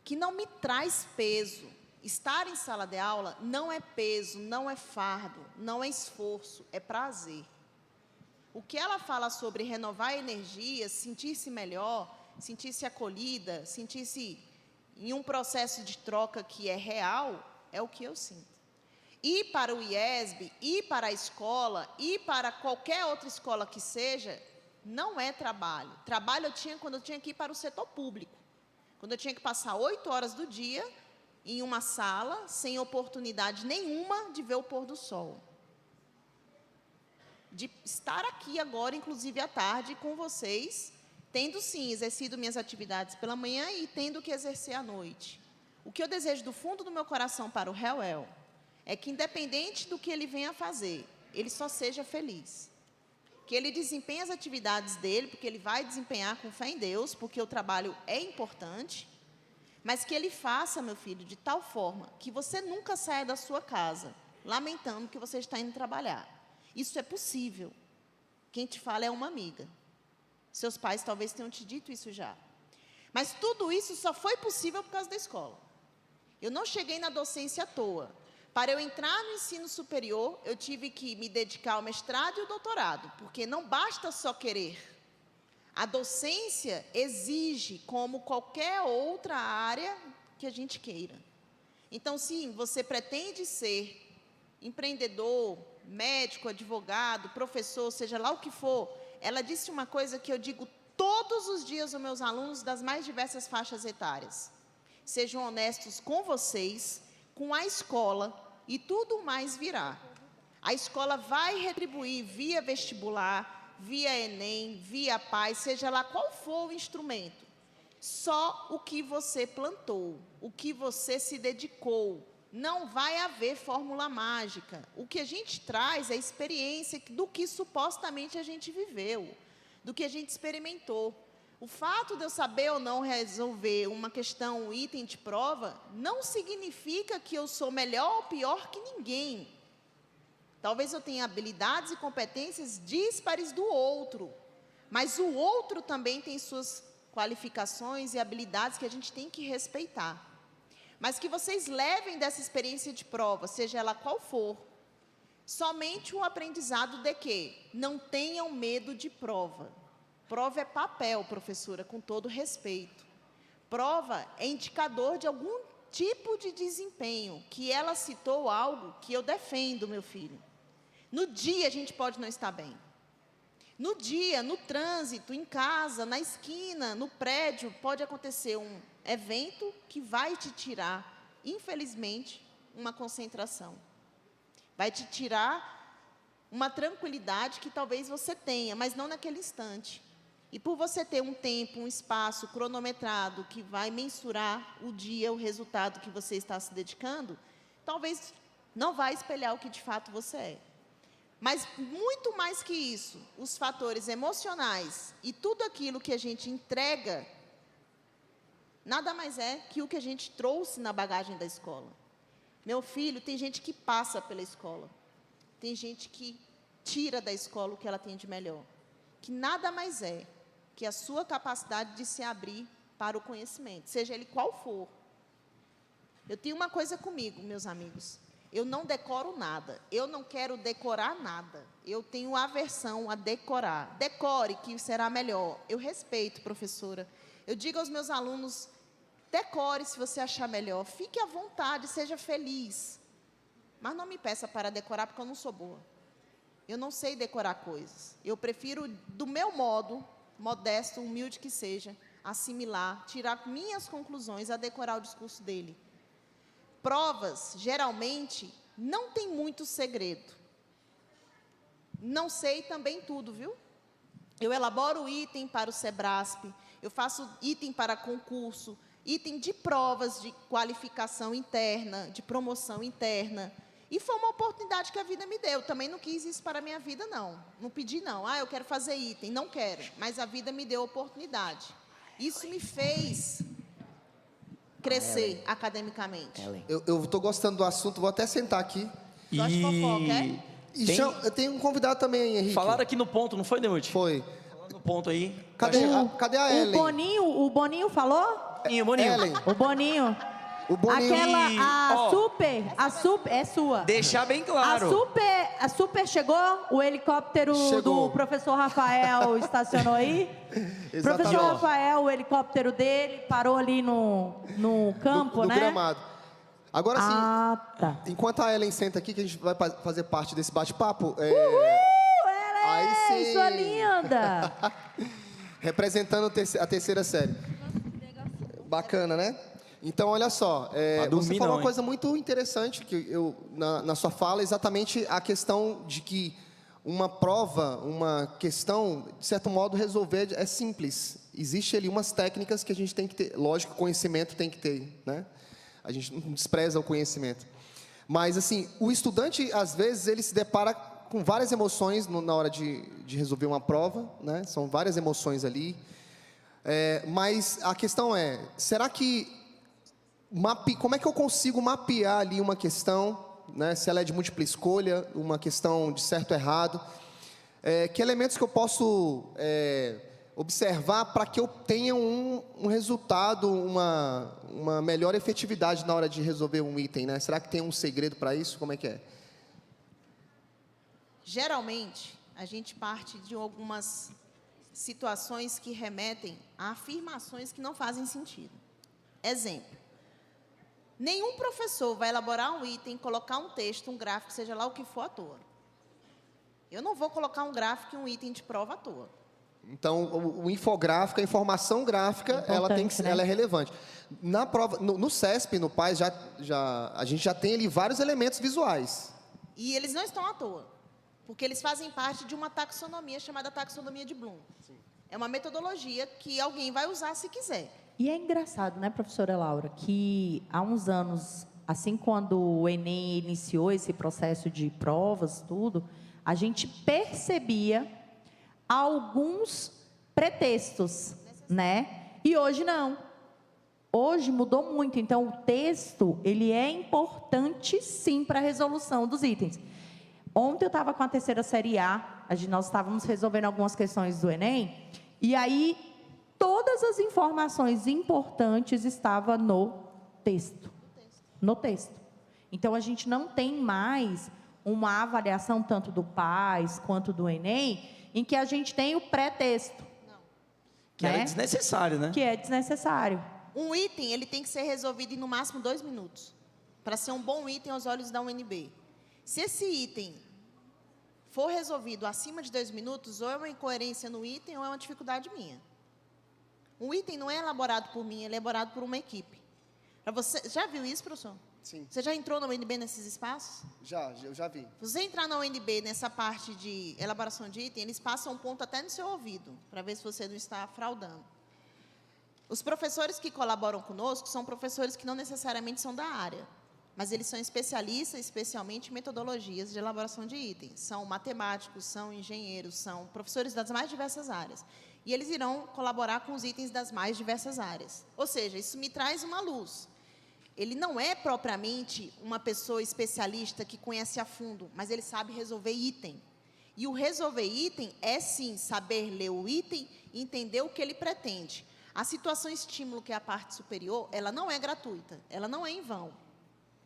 que não me traz peso. Estar em sala de aula não é peso, não é fardo, não é esforço, é prazer. O que ela fala sobre renovar a energia, sentir-se melhor, sentir-se acolhida, sentir-se em um processo de troca que é real, é o que eu sinto. Ir para o IESB, ir para a escola, ir para qualquer outra escola que seja, não é trabalho. Trabalho eu tinha quando eu tinha que ir para o setor público. Quando eu tinha que passar 8 horas do dia em uma sala, sem oportunidade nenhuma de ver o pôr do sol. De estar aqui agora, inclusive à tarde, com vocês, tendo sim exercido minhas atividades pela manhã e tendo que exercer à noite. O que eu desejo do fundo do meu coração para o Reuel é que, independente do que ele venha fazer, ele só seja feliz. Que ele desempenhe as atividades dele, porque ele vai desempenhar com fé em Deus, porque o trabalho é importante, mas que ele faça, meu filho, de tal forma que você nunca saia da sua casa lamentando que você está indo trabalhar. Isso é possível. Quem te fala é uma amiga. Seus pais talvez tenham te dito isso já. Mas tudo isso só foi possível por causa da escola. Eu não cheguei na docência à toa. Para eu entrar no ensino superior, eu tive que me dedicar ao mestrado e ao doutorado, porque não basta só querer. A docência exige, como qualquer outra área que a gente queira. Então, sim, você pretende ser empreendedor, médico, advogado, professor, seja lá o que for. Ela disse uma coisa que eu digo todos os dias aos meus alunos das mais diversas faixas etárias. Sejam honestos com vocês, com a escola, e tudo mais virá. A escola vai retribuir via vestibular, via Enem, via PAS, seja lá qual for o instrumento. Só o que você plantou, o que você se dedicou. Não vai haver fórmula mágica. O que a gente traz é a experiência do que supostamente a gente viveu, do que a gente experimentou. O fato de eu saber ou não resolver uma questão, um item de prova, não significa que eu sou melhor ou pior que ninguém. Talvez eu tenha habilidades e competências díspares do outro, mas o outro também tem suas qualificações e habilidades que a gente tem que respeitar. Mas que vocês levem dessa experiência de prova, seja ela qual for, somente um aprendizado de que não tenham medo de prova. Prova é papel, professora, com todo respeito. Prova é indicador de algum tipo de desempenho, que ela citou algo que eu defendo, meu filho. No dia a gente pode não estar bem. No dia, no trânsito, em casa, na esquina, no prédio, pode acontecer um evento que vai te tirar, infelizmente, uma concentração. Vai te tirar uma tranquilidade que talvez você tenha, mas não naquele instante. E por você ter um tempo, um espaço cronometrado que vai mensurar o dia, o resultado que você está se dedicando, talvez não vai espelhar o que de fato você é. Mas muito mais que isso, os fatores emocionais e tudo aquilo que a gente entrega, nada mais é que o que a gente trouxe na bagagem da escola. Meu filho, tem gente que passa pela escola, tem gente que tira da escola o que ela tem de melhor, que nada mais é que a sua capacidade de se abrir para o conhecimento, seja ele qual for. Eu tenho uma coisa comigo, meus amigos. Eu não decoro nada, eu não quero decorar nada, eu tenho aversão a decorar. Decore, que será melhor. Eu respeito, professora. Eu digo aos meus alunos, decore se você achar melhor, fique à vontade, seja feliz. Mas não me peça para decorar, porque eu não sou boa. Eu não sei decorar coisas. Eu prefiro, do meu modo, modesto, humilde que seja, assimilar, tirar minhas conclusões, a decorar o discurso dele. Provas, geralmente, não tem muito segredo. Não sei também tudo, viu? Eu elaboro item para o Sebrasp, eu faço item para concurso, item de provas de qualificação interna, de promoção interna. E foi uma oportunidade que a vida me deu. Eu também não quis isso para a minha vida, não. Não pedi, não. Ah, eu quero fazer item. Não quero. Mas a vida me deu a oportunidade. Isso me fez crescer academicamente. Eu estou gostando do assunto, vou até sentar aqui. Só de fofoca, é? E eu tenho um convidado também, Henrique. Falaram aqui no ponto, não foi, Demuth? Foi. Falaram no ponto aí. Cadê a Ellen? O Boninho falou? Boninho. Ellen. O Boninho. O Boninho. A Super, é sua. Deixar bem claro. A Super chegou? O helicóptero Chegou. do professor Rafael estacionou aí? Exatamente. Professor Rafael, o helicóptero dele parou ali no campo, no né? gramado. Agora sim, tá. enquanto a Ellen senta aqui, que a gente vai fazer parte desse bate-papo. Aí sim. Sua linda! Representando a terceira série. Bacana, né? Então, olha só, você falou uma coisa muito interessante que na sua fala, exatamente a questão de que uma prova, uma questão, de certo modo, resolver é simples. Existe ali umas técnicas que a gente tem que ter. Lógico, conhecimento tem que ter, né? A gente não despreza o conhecimento. Mas, assim, o estudante, às vezes, ele se depara com várias emoções na hora de resolver uma prova, né? São várias emoções ali. Mas a questão é, será que como é que eu consigo mapear ali uma questão, né? Se ela é de múltipla escolha, uma questão de certo ou errado? Que elementos que eu posso observar para que eu tenha um resultado, uma melhor efetividade na hora de resolver um item, né? Será que tem um segredo para isso? Como é que é? Geralmente, a gente parte de algumas situações que remetem a afirmações que não fazem sentido. Exemplo. Nenhum professor vai elaborar um item, colocar um texto, um gráfico, seja lá o que for, à toa. Eu não vou colocar um gráfico e um item de prova à toa. Então, o infográfico, a informação gráfica, ela é relevante. Na prova, no CESP, no PAS, a gente já tem ali vários elementos visuais. E eles não estão à toa, porque eles fazem parte de uma taxonomia chamada taxonomia de Bloom. Sim. É uma metodologia que alguém vai usar se quiser. E é engraçado, né, professora Laura, que há uns anos, assim quando o Enem iniciou esse processo de provas, tudo, a gente percebia alguns pretextos, né? E hoje não. Hoje mudou muito. Então, o texto, ele é importante, sim, para a resolução dos itens. Ontem eu estava com a terceira série A, nós estávamos resolvendo algumas questões do Enem, e aí todas as informações importantes estavam no texto. No texto. Então, a gente não tem mais uma avaliação tanto do PAS quanto do Enem, em que a gente tem o pré-texto. Que é desnecessário, né? Que é desnecessário. Um item, ele tem que ser resolvido em no máximo 2 minutos, para ser um bom item aos olhos da UNB. Se esse item for resolvido acima de 2 minutos, ou é uma incoerência no item, ou é uma dificuldade minha. Um item não é elaborado por mim, é elaborado por uma equipe. Você já viu isso, professor? Sim. Você já entrou na UNB nesses espaços? Eu já vi. Se você entrar na UNB nessa parte de elaboração de item, eles passam um ponto até no seu ouvido, para ver se você não está fraudando. Os professores que colaboram conosco são professores que não necessariamente são da área, mas eles são especialistas, especialmente em metodologias de elaboração de itens. São matemáticos, são engenheiros, são professores das mais diversas áreas. E eles irão colaborar com os itens das mais diversas áreas. Ou seja, isso me traz uma luz. Ele não é propriamente uma pessoa especialista que conhece a fundo, mas ele sabe resolver item. E o resolver item é, sim, saber ler o item e entender o que ele pretende. A situação estímulo, que é a parte superior, ela não é gratuita, ela não é em vão.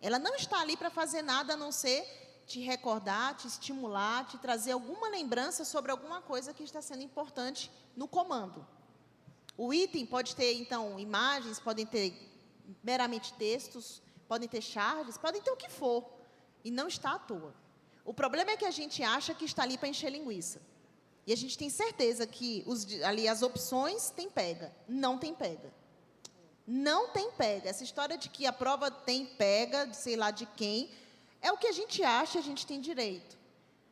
Ela não está ali para fazer nada a não ser te recordar, te estimular, te trazer alguma lembrança sobre alguma coisa que está sendo importante no comando. O item pode ter, então, imagens, podem ter meramente textos, podem ter charges, podem ter o que for, e não está à toa. O problema é que a gente acha que está ali para encher linguiça. E a gente tem certeza que ali as opções têm pega. Não tem pega. Não tem pega. Essa história de que a prova tem pega, de sei lá de quem, é o que a gente acha, a gente tem direito.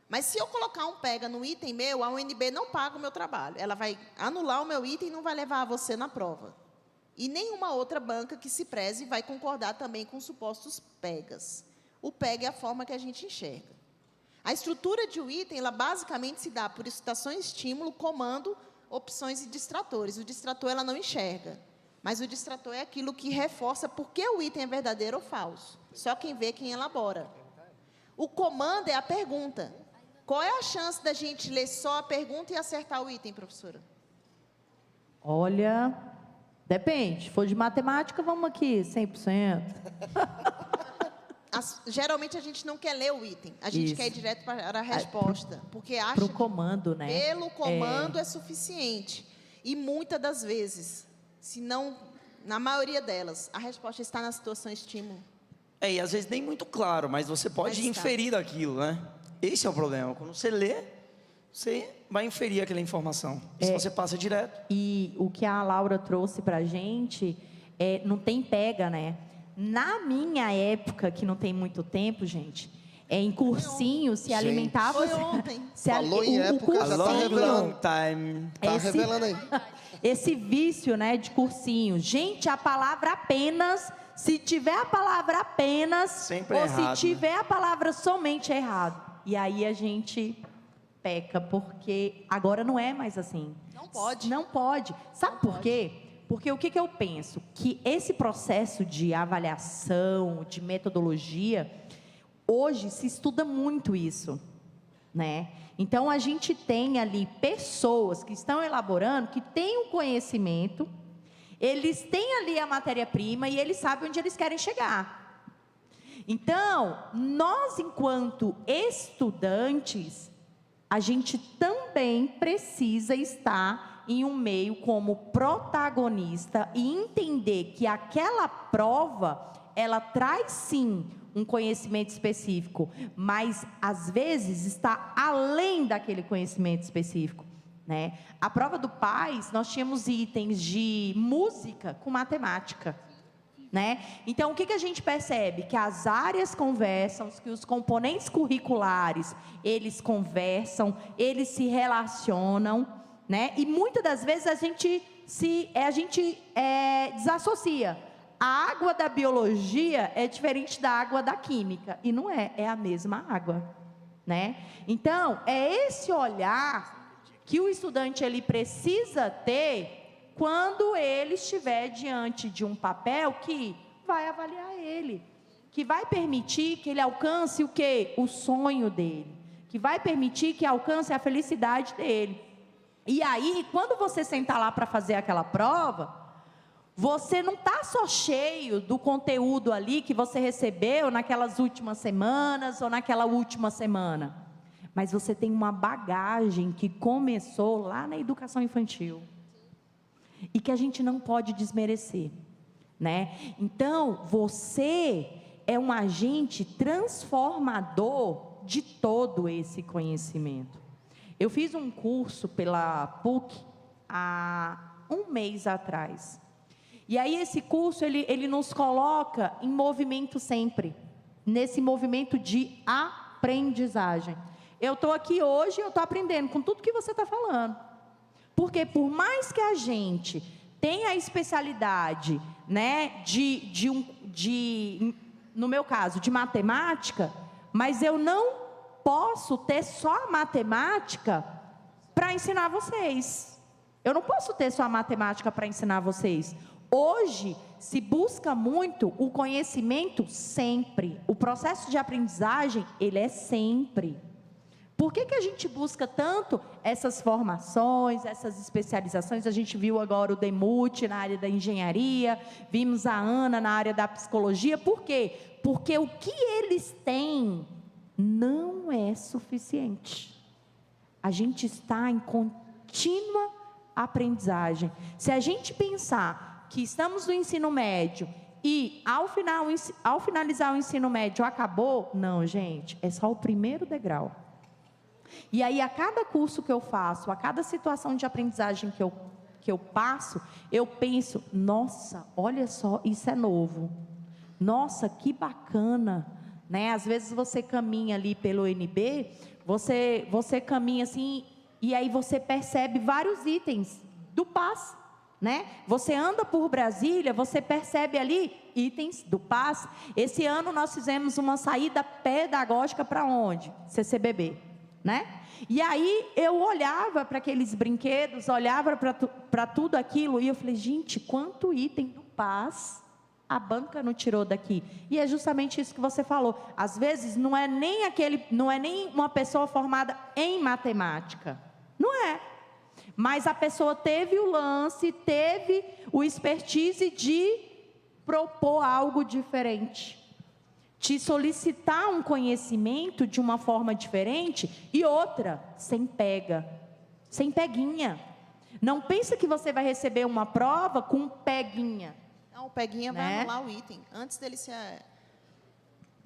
Mas se eu colocar um pega no item meu, a UNB não paga o meu trabalho. Ela vai anular o meu item e não vai levar você na prova. E nenhuma outra banca que se preze vai concordar também com supostos pegas. O pega é a forma que a gente enxerga. A estrutura de um item, ela basicamente se dá por excitação, estímulo, comando, opções e distratores. O distrator ela não enxerga, mas o distrator é aquilo que reforça por que o item é verdadeiro ou falso. Só quem vê, quem elabora. O comando é a pergunta. Qual é a chance da gente ler só a pergunta e acertar o item, professora? Olha, depende. Se for de matemática, vamos aqui, 100%. Geralmente a gente não quer ler o item, a gente quer ir direto para a resposta, porque acha Pro comando, né? Pelo comando é suficiente. E muitas das vezes, se não, na maioria delas, a resposta está na situação estímulo. E às vezes nem muito claro, mas você pode inferir daquilo, né? Esse é o problema. Quando você lê, você vai inferir aquela informação. Se você passa direto. E o que a Laura trouxe para a gente, não tem pega, né? Na minha época, que não tem muito tempo, gente, em cursinho se alimentava... Foi ontem. Falou em época, já está revelando. Está revelando aí. Esse vício, né, de cursinho. Gente, a palavra apenas, se tiver a palavra apenas, sempre ou errado, se tiver a palavra somente, é errado. E aí a gente peca, porque agora não é mais assim. Não pode. Não pode. Sabe por quê? Porque o que eu penso? Que esse processo de avaliação, de metodologia, hoje se estuda muito isso, né? Então, a gente tem ali pessoas que estão elaborando, que têm o conhecimento, eles têm ali a matéria-prima e eles sabem onde eles querem chegar. Então, nós, enquanto estudantes, a gente também precisa estar em um meio como protagonista e entender que aquela prova, ela traz sim um conhecimento específico, mas às vezes está além daquele conhecimento específico, né? A prova do PAS, nós tínhamos itens de música com matemática, né? Então, o que a gente percebe? Que as áreas conversam, que os componentes curriculares, eles conversam, eles se relacionam, né? E muitas das vezes a gente desassocia. A água da biologia é diferente da água da química. E não é a mesma água, né? Então, é esse olhar que o estudante ele precisa ter quando ele estiver diante de um papel que vai avaliar ele, que vai permitir que ele alcance o quê? O sonho dele, que vai permitir que alcance a felicidade dele. E aí, quando você sentar lá para fazer aquela prova, você não está só cheio do conteúdo ali que você recebeu naquelas últimas semanas ou naquela última semana, mas você tem uma bagagem que começou lá na educação infantil e que a gente não pode desmerecer, né? Então, você é um agente transformador de todo esse conhecimento. Eu fiz um curso pela PUC há um mês atrás. E aí esse curso, ele nos coloca em movimento sempre, nesse movimento de aprendizagem. Eu estou aqui hoje, eu estou aprendendo com tudo que você está falando. Porque por mais que a gente tenha a especialidade, né, no meu caso, de matemática, mas eu não posso ter só a matemática para ensinar vocês. Eu não posso ter só a matemática para ensinar vocês. Hoje, se busca muito o conhecimento sempre. O processo de aprendizagem, ele é sempre. Por que a gente busca tanto essas formações, essas especializações? A gente viu agora o Demute na área da engenharia, vimos a Ana na área da psicologia. Por quê? Porque o que eles têm não é suficiente. A gente está em contínua aprendizagem. Se a gente pensar que estamos no ensino médio e ao finalizar o ensino médio acabou, não, gente, é só o primeiro degrau. E aí a cada curso que eu faço, a cada situação de aprendizagem que eu passo, eu penso, nossa, olha só, isso é novo. Nossa, que bacana, né? Às vezes você caminha ali pelo NB, você caminha assim, e aí você percebe vários itens do PAS, né? Você anda por Brasília, você percebe ali itens do PAS. Esse ano nós fizemos uma saída pedagógica para onde? CCBB, né? E aí eu olhava para aqueles brinquedos, olhava para tudo aquilo e eu falei, gente, quanto item do PAS a banca não tirou daqui. E é justamente isso que você falou. Às vezes não é nem uma pessoa formada em matemática. Não é. Mas a pessoa teve o lance, teve o expertise de propor algo diferente. Te solicitar um conhecimento de uma forma diferente e outra, sem pega, sem peguinha. Não pensa que você vai receber uma prova com peguinha. Não, o peguinha, né, vai anular o item. Antes dele ser...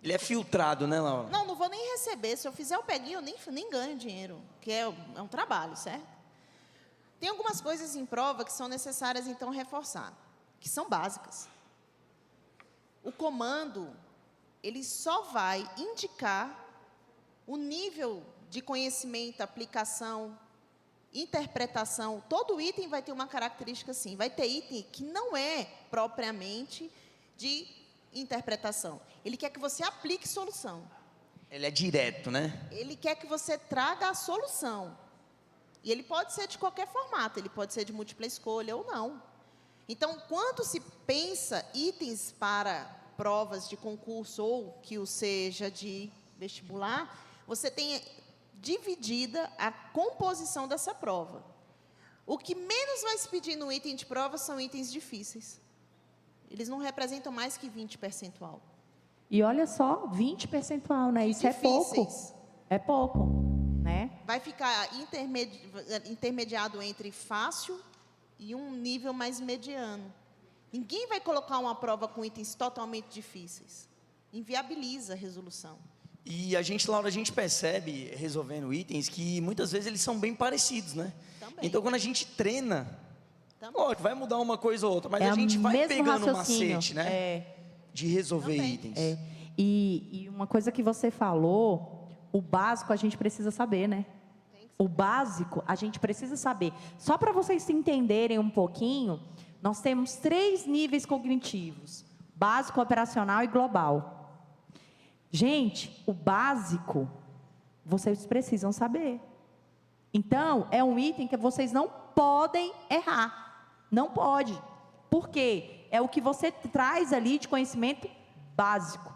Ele é filtrado, né, Laura? Não vou nem receber. Se eu fizer o peguinha, eu nem ganho dinheiro. Que é um trabalho, certo? Tem algumas coisas em prova que são necessárias, então, reforçar. Que são básicas. O comando, ele só vai indicar o nível de conhecimento, aplicação, interpretação. Todo item vai ter uma característica assim. Vai ter item que não é propriamente de interpretação. Ele quer que você aplique solução. Ele é direto, né? Ele quer que você traga a solução. E ele pode ser de qualquer formato. Ele pode ser de múltipla escolha ou não. Então, quando se pensa itens para provas de concurso ou que o seja de vestibular, você tem dividida a composição dessa prova. O que menos vai se pedir no item de prova são itens difíceis. Eles não representam mais que 20%. E olha só, 20%, né? Isso difíceis. É pouco, né? Vai ficar intermediado entre fácil e um nível mais mediano. Ninguém vai colocar uma prova com itens totalmente difíceis. Inviabiliza a resolução. E a gente, Laura, a gente percebe, resolvendo itens, que muitas vezes eles são bem parecidos, né? Também. Então, quando a gente treina, Também. lógico, vai mudar uma coisa ou outra, mas a gente vai pegando um macete, né? De resolver Também. itens. E uma coisa que você falou, o básico a gente precisa saber, né? O básico a gente precisa saber. Só para vocês entenderem um pouquinho, nós temos 3 níveis cognitivos: básico, operacional e global. Gente, o básico, vocês precisam saber. Então, é um item que vocês não podem errar. Não pode. Por quê? É o que você traz ali de conhecimento básico,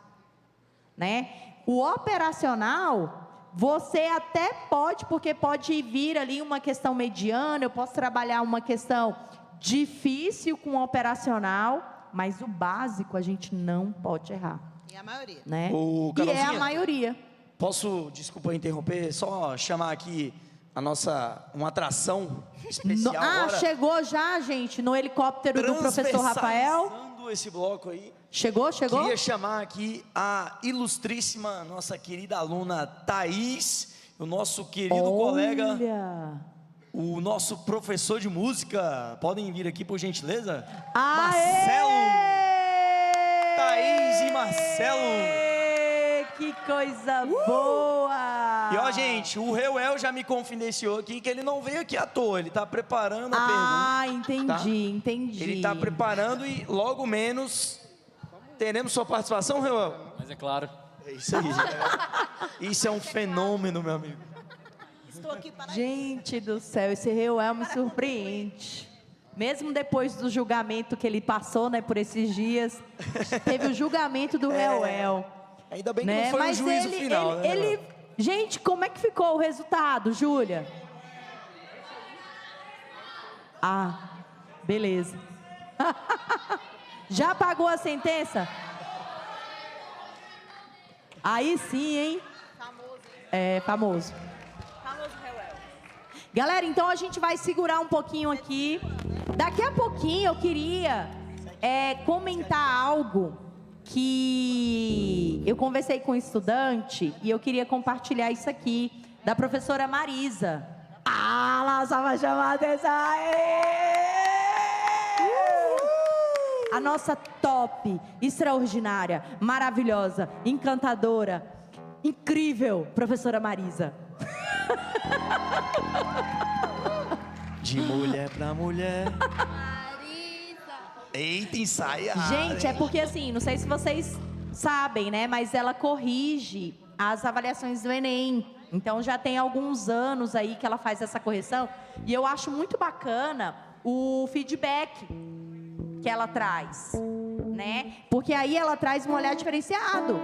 né? O operacional Você até pode, porque pode vir ali uma questão mediana, eu posso trabalhar uma questão difícil com o operacional, mas o básico a gente não pode errar. E a maioria. Né? Ô, E é a Carolzinha, maioria. Posso, desculpa interromper, só chamar aqui uma atração especial agora. Chegou já, gente, no helicóptero do professor Rafael. Transversalizando esse bloco aí. Chegou? Queria chamar aqui a ilustríssima, nossa querida aluna Thaís, o nosso querido colega, o nosso professor de música. Podem vir aqui, por gentileza? Marcelo! Thaís e Marcelo! Que coisa boa! E ó, gente, o Reuel já me confidenciou aqui que ele não veio aqui à toa, ele está preparando a pergunta. Entendi. Ele está preparando e logo menos teremos sua participação, Reuel? Mas é claro. É isso aí. Isso é um fenômeno, meu amigo. Estou aqui para Gente do céu, esse Reuel me surpreende. Mesmo depois do julgamento que ele passou, né, por esses dias, teve o julgamento do Reuel. Ainda bem que né? não foi Mas o juízo final, né? Gente, como é que ficou o resultado, Júlia? Beleza. Já pagou a sentença? Aí sim, hein? Famoso. famoso Reuel. Galera, então a gente vai segurar um pouquinho aqui. Daqui a pouquinho eu queria comentar algo que eu conversei com um estudante e eu queria compartilhar isso aqui, da professora Marisa. Lá só vai chamar a atenção. A nossa top, extraordinária, maravilhosa, encantadora, incrível, professora Marisa. De mulher pra mulher. Eita, ensaiada. Gente, é porque assim, não sei se vocês sabem, né? Mas ela corrige as avaliações do Enem. Então já tem alguns anos aí que ela faz essa correção. E eu acho muito bacana o feedback que ela traz, né? Porque aí ela traz um olhar diferenciado,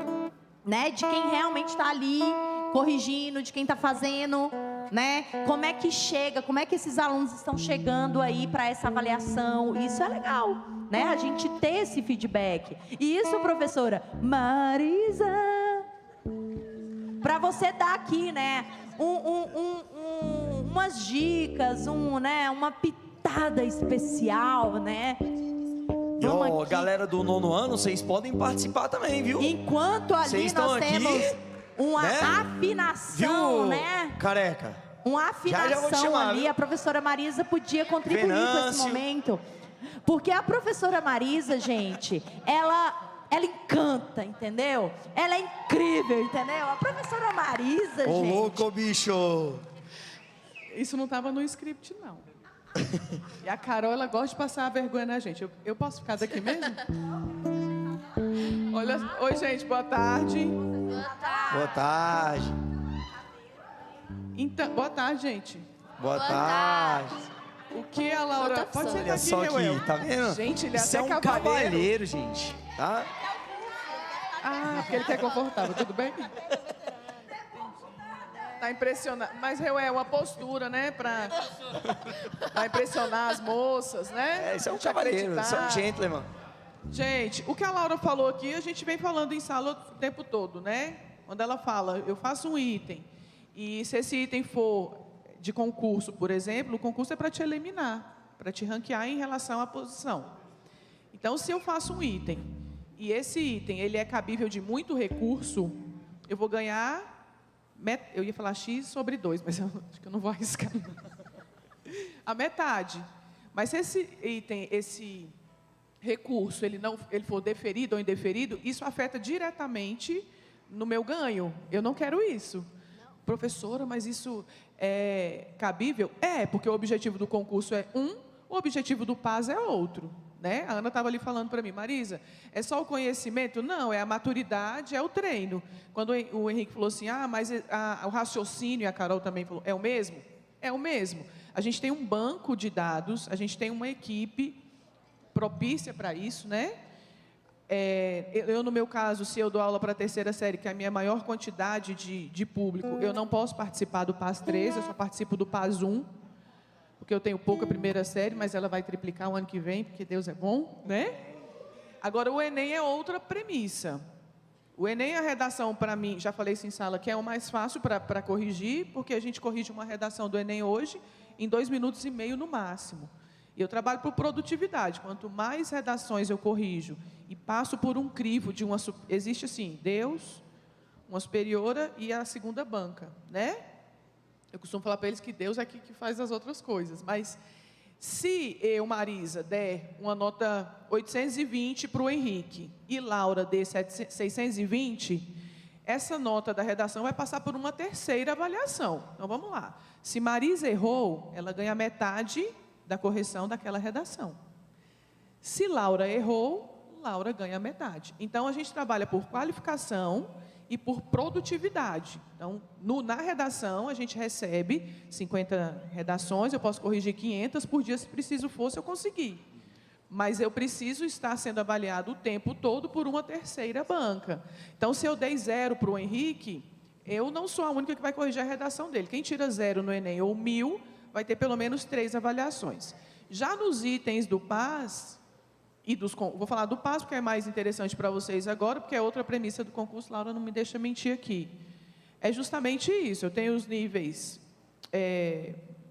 né? De quem realmente está ali corrigindo, de quem está fazendo, né? Como é que chega, como é que esses alunos estão chegando aí para essa avaliação? Isso é legal, né? A gente ter esse feedback. E isso, professora Marisa, para você dar aqui, né? Umas dicas, né? Uma pitada especial, né? E ó, galera do 9º ano, vocês podem participar também, viu? Enquanto ali nós temos uma afinação, viu, né? Careca? Uma afinação ali, viu? a professora Marisa podia contribuir com esse momento. Porque a professora Marisa, gente, ela encanta, entendeu? Ela é incrível, entendeu? A professora Marisa, Ô, gente... louco, bicho! Isso não estava no script, não. E a Carol, ela gosta de passar a vergonha na gente. Eu posso ficar daqui mesmo? Olha, oi, gente, boa tarde. Boa tarde. Então, boa tarde, gente. Boa tarde. O que a Laura... Pode sentar Olha aqui, só Reuel. aqui, tá vendo? Gente, ele é Isso até é um cavalheiro, gente. Tá? Porque ele quer confortável, tudo bem? Tá impressionado. Mas, Reuel, a postura, né? Pra impressionar as moças, né? Isso é um Te cavalheiro, acreditar. isso é um gentleman. Gente, o que a Laura falou aqui, a gente vem falando em sala o tempo todo, né? Quando ela fala, eu faço um item, e se esse item for de concurso, por exemplo, o concurso é para te eliminar, para te ranquear em relação à posição. Então, se eu faço um item, e esse item ele é cabível de muito recurso, eu vou ganhar... Eu ia falar X sobre 2, mas eu acho que eu não vou arriscar. A metade. Mas se esse item, esse recurso, ele for deferido ou indeferido, isso afeta diretamente no meu ganho. Eu não quero isso. Professora, mas isso é cabível? Porque o objetivo do concurso é um, o objetivo do PAS é outro. Né? A Ana estava ali falando para mim, Marisa, é só o conhecimento? Não, é a maturidade, é o treino. Quando o Henrique falou assim, mas o raciocínio, e a Carol também falou, é o mesmo? É o mesmo. A gente tem um banco de dados, a gente tem uma equipe propícia para isso, né? Eu, no meu caso, se eu dou aula para a terceira série, que é a minha maior quantidade de público, eu não posso participar do PAS 3, eu só participo do PAS 1, porque eu tenho pouca primeira série, mas ela vai triplicar o ano que vem, porque Deus é bom, né? Agora, o Enem é outra premissa. O Enem, a redação, para mim, já falei isso em sala, que é o mais fácil para corrigir, porque a gente corrige uma redação do Enem hoje em 2,5 minutos no máximo. E eu trabalho por produtividade. Quanto mais redações eu corrijo e passo por um crivo de uma... Existe assim, Deus, uma superiora e a segunda banca, né? Eu costumo falar para eles que Deus é que faz as outras coisas. Mas se eu, Marisa, der uma nota 820 para o Henrique e Laura der 620, essa nota da redação vai passar por uma terceira avaliação. Então, vamos lá. Se Marisa errou, ela ganha metade da correção daquela redação. Se Laura errou, Laura ganha metade. Então, a gente trabalha por qualificação e por produtividade. Então, na redação, a gente recebe 50 redações, eu posso corrigir 500 por dia, se preciso for, se eu conseguir. Mas eu preciso estar sendo avaliado o tempo todo por uma terceira banca. Então, se eu dei 0 para o Henrique, eu não sou a única que vai corrigir a redação dele. Quem tira 0 no Enem ou 1.000, vai ter pelo menos 3 avaliações. Já nos itens do PAS, vou falar do PAS porque é mais interessante para vocês agora, porque é outra premissa do concurso, Laura não me deixa mentir aqui. É justamente isso, eu tenho os níveis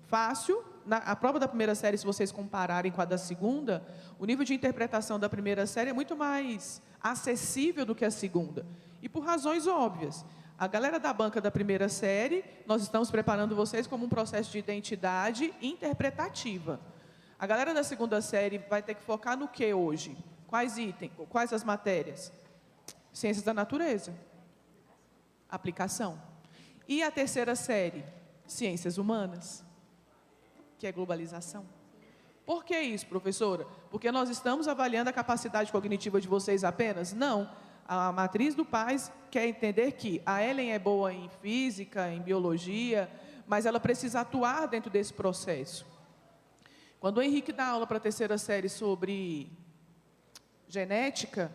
fácil, a prova da primeira série, se vocês compararem com a da segunda, o nível de interpretação da primeira série é muito mais acessível do que a segunda, e por razões óbvias. A galera da banca da primeira série, nós estamos preparando vocês como um processo de identidade interpretativa. A galera da segunda série vai ter que focar no que hoje? Quais itens? Quais as matérias? Ciências da natureza. Aplicação. E a terceira série? Ciências humanas, que é globalização. Por que isso, professora? Porque nós estamos avaliando a capacidade cognitiva de vocês apenas? Não. A matriz do PAS quer entender que a Ellen é boa em física, em biologia, mas ela precisa atuar dentro desse processo. Quando o Henrique dá aula para a terceira série sobre genética,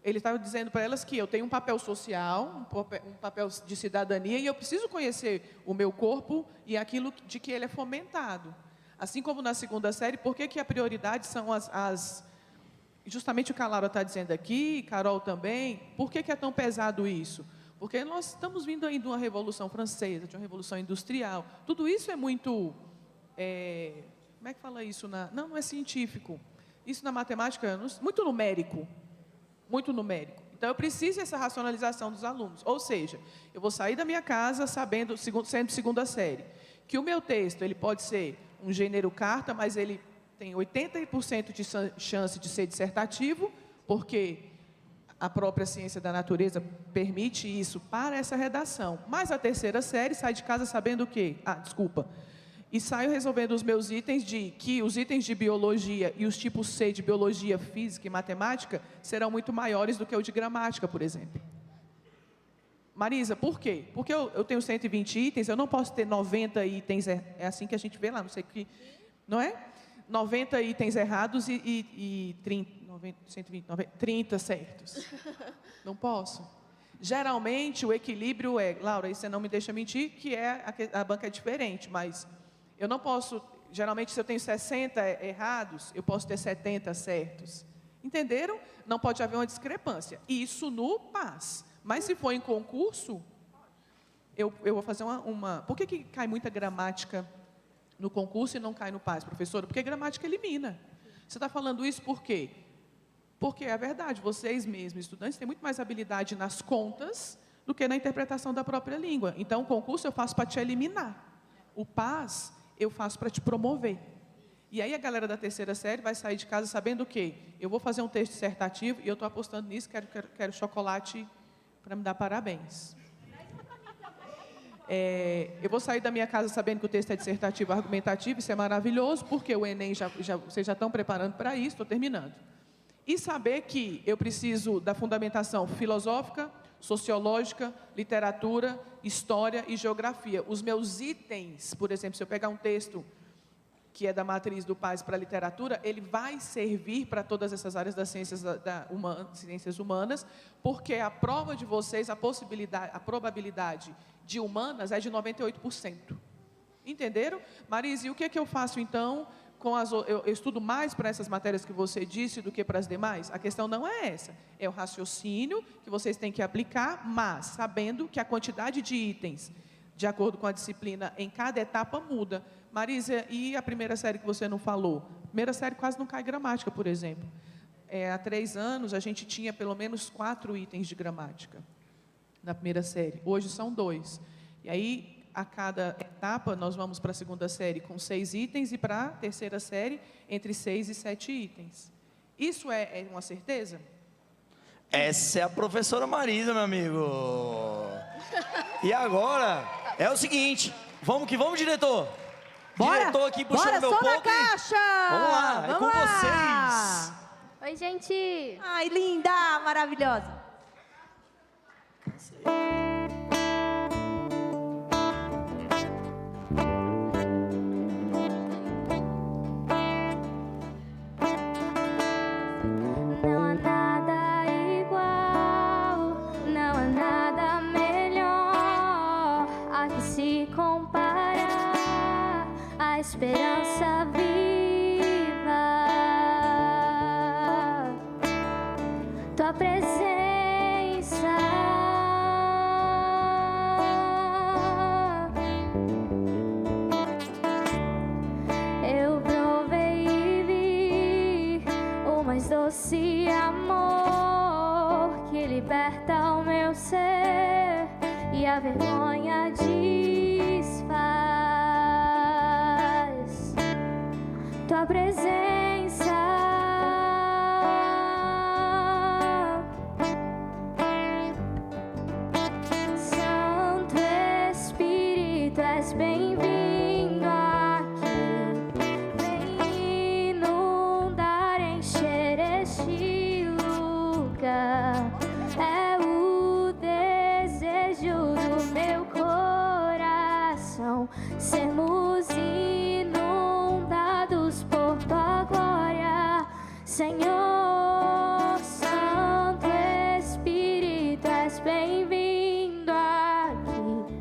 ele estava dizendo para elas que eu tenho um papel social, um papel de cidadania, e eu preciso conhecer o meu corpo e aquilo de que ele é fomentado. Assim como na segunda série, por que a prioridade são justamente o que a Laura está dizendo aqui, Carol também, por que é tão pesado isso? Porque nós estamos vindo aí de uma Revolução Francesa, de uma Revolução Industrial. Tudo isso é muito... como é que fala isso? Não é científico. Isso na matemática, muito numérico. Muito numérico. Então, eu preciso dessa racionalização dos alunos. Ou seja, eu vou sair da minha casa sendo segunda série, que o meu texto ele pode ser um gênero carta, mas ele tem 80% de chance de ser dissertativo, porque a própria ciência da natureza permite isso para essa redação. Mas a terceira série sai de casa sabendo o quê? E saio resolvendo os meus itens que os itens de biologia e os tipos C de biologia, física e matemática serão muito maiores do que o de gramática, por exemplo. Marisa, por quê? Porque eu tenho 120 itens, eu não posso ter 90 itens, é assim que a gente vê lá, não sei o que, não é? 90 itens errados e 30 certos. Não posso. Geralmente, o equilíbrio Laura, você não me deixa mentir, que a banca é diferente, mas eu não posso, geralmente, se eu tenho 60 errados, eu posso ter 70 certos. Entenderam? Não pode haver uma discrepância. Isso no PAS. Mas se for em concurso, eu vou fazer uma... Por que cai muita gramática no concurso e não cai no PAS, professora? Porque gramática elimina. Você está falando isso por quê? Porque é verdade, vocês mesmos, estudantes, têm muito mais habilidade nas contas do que na interpretação da própria língua. Então, o concurso eu faço para te eliminar. O PAS eu faço para te promover. E aí a galera da terceira série vai sair de casa sabendo o quê? Eu vou fazer um texto dissertativo e eu estou apostando nisso, quero chocolate para me dar parabéns. Eu vou sair da minha casa sabendo que o texto é dissertativo, argumentativo, isso é maravilhoso, porque o Enem, vocês já estão preparando para isso, estou terminando. E saber que eu preciso da fundamentação filosófica, sociológica, literatura, história e geografia. Os meus itens, por exemplo, se eu pegar um texto que é da matriz do PAS para a literatura, ele vai servir para todas essas áreas das ciências, ciências humanas, porque a prova de vocês, a probabilidade de humanas é de 98%. Entenderam? Marisa, e o que é que eu faço então? Eu estudo mais para essas matérias que você disse do que para as demais? A questão não é essa. É o raciocínio que vocês têm que aplicar, mas sabendo que a quantidade de itens, de acordo com a disciplina, em cada etapa muda. Marisa, e a primeira série que você não falou? Primeira série quase não cai gramática, por exemplo. Há 3 anos, a gente tinha pelo menos 4 itens de gramática na primeira série. Hoje são 2. E aí, a cada etapa, nós vamos para a segunda série com 6 itens e para a terceira série entre 6 e 7 itens. Isso é uma certeza? Essa é a professora Marisa, meu amigo. E agora, é o seguinte, vamos que vamos, diretor. Bora, Diretor aqui puxando meu som na ponto. caixa! Vamos lá, é com vocês. Oi, gente! Ai, linda, maravilhosa. Não há nada igual, não há nada melhor a que se comparar a esperança viva, tua presença. Eu provei e vi o mais doce amor que liberta o meu ser e a vergonha desfaz. Tua presença. Santo Espírito, és bem-vindo aqui. Vem inundar, encher este lugar. É o desejo do meu coração sermos inundados por tua glória, Senhor. Santo Espírito, és bem-vindo aqui.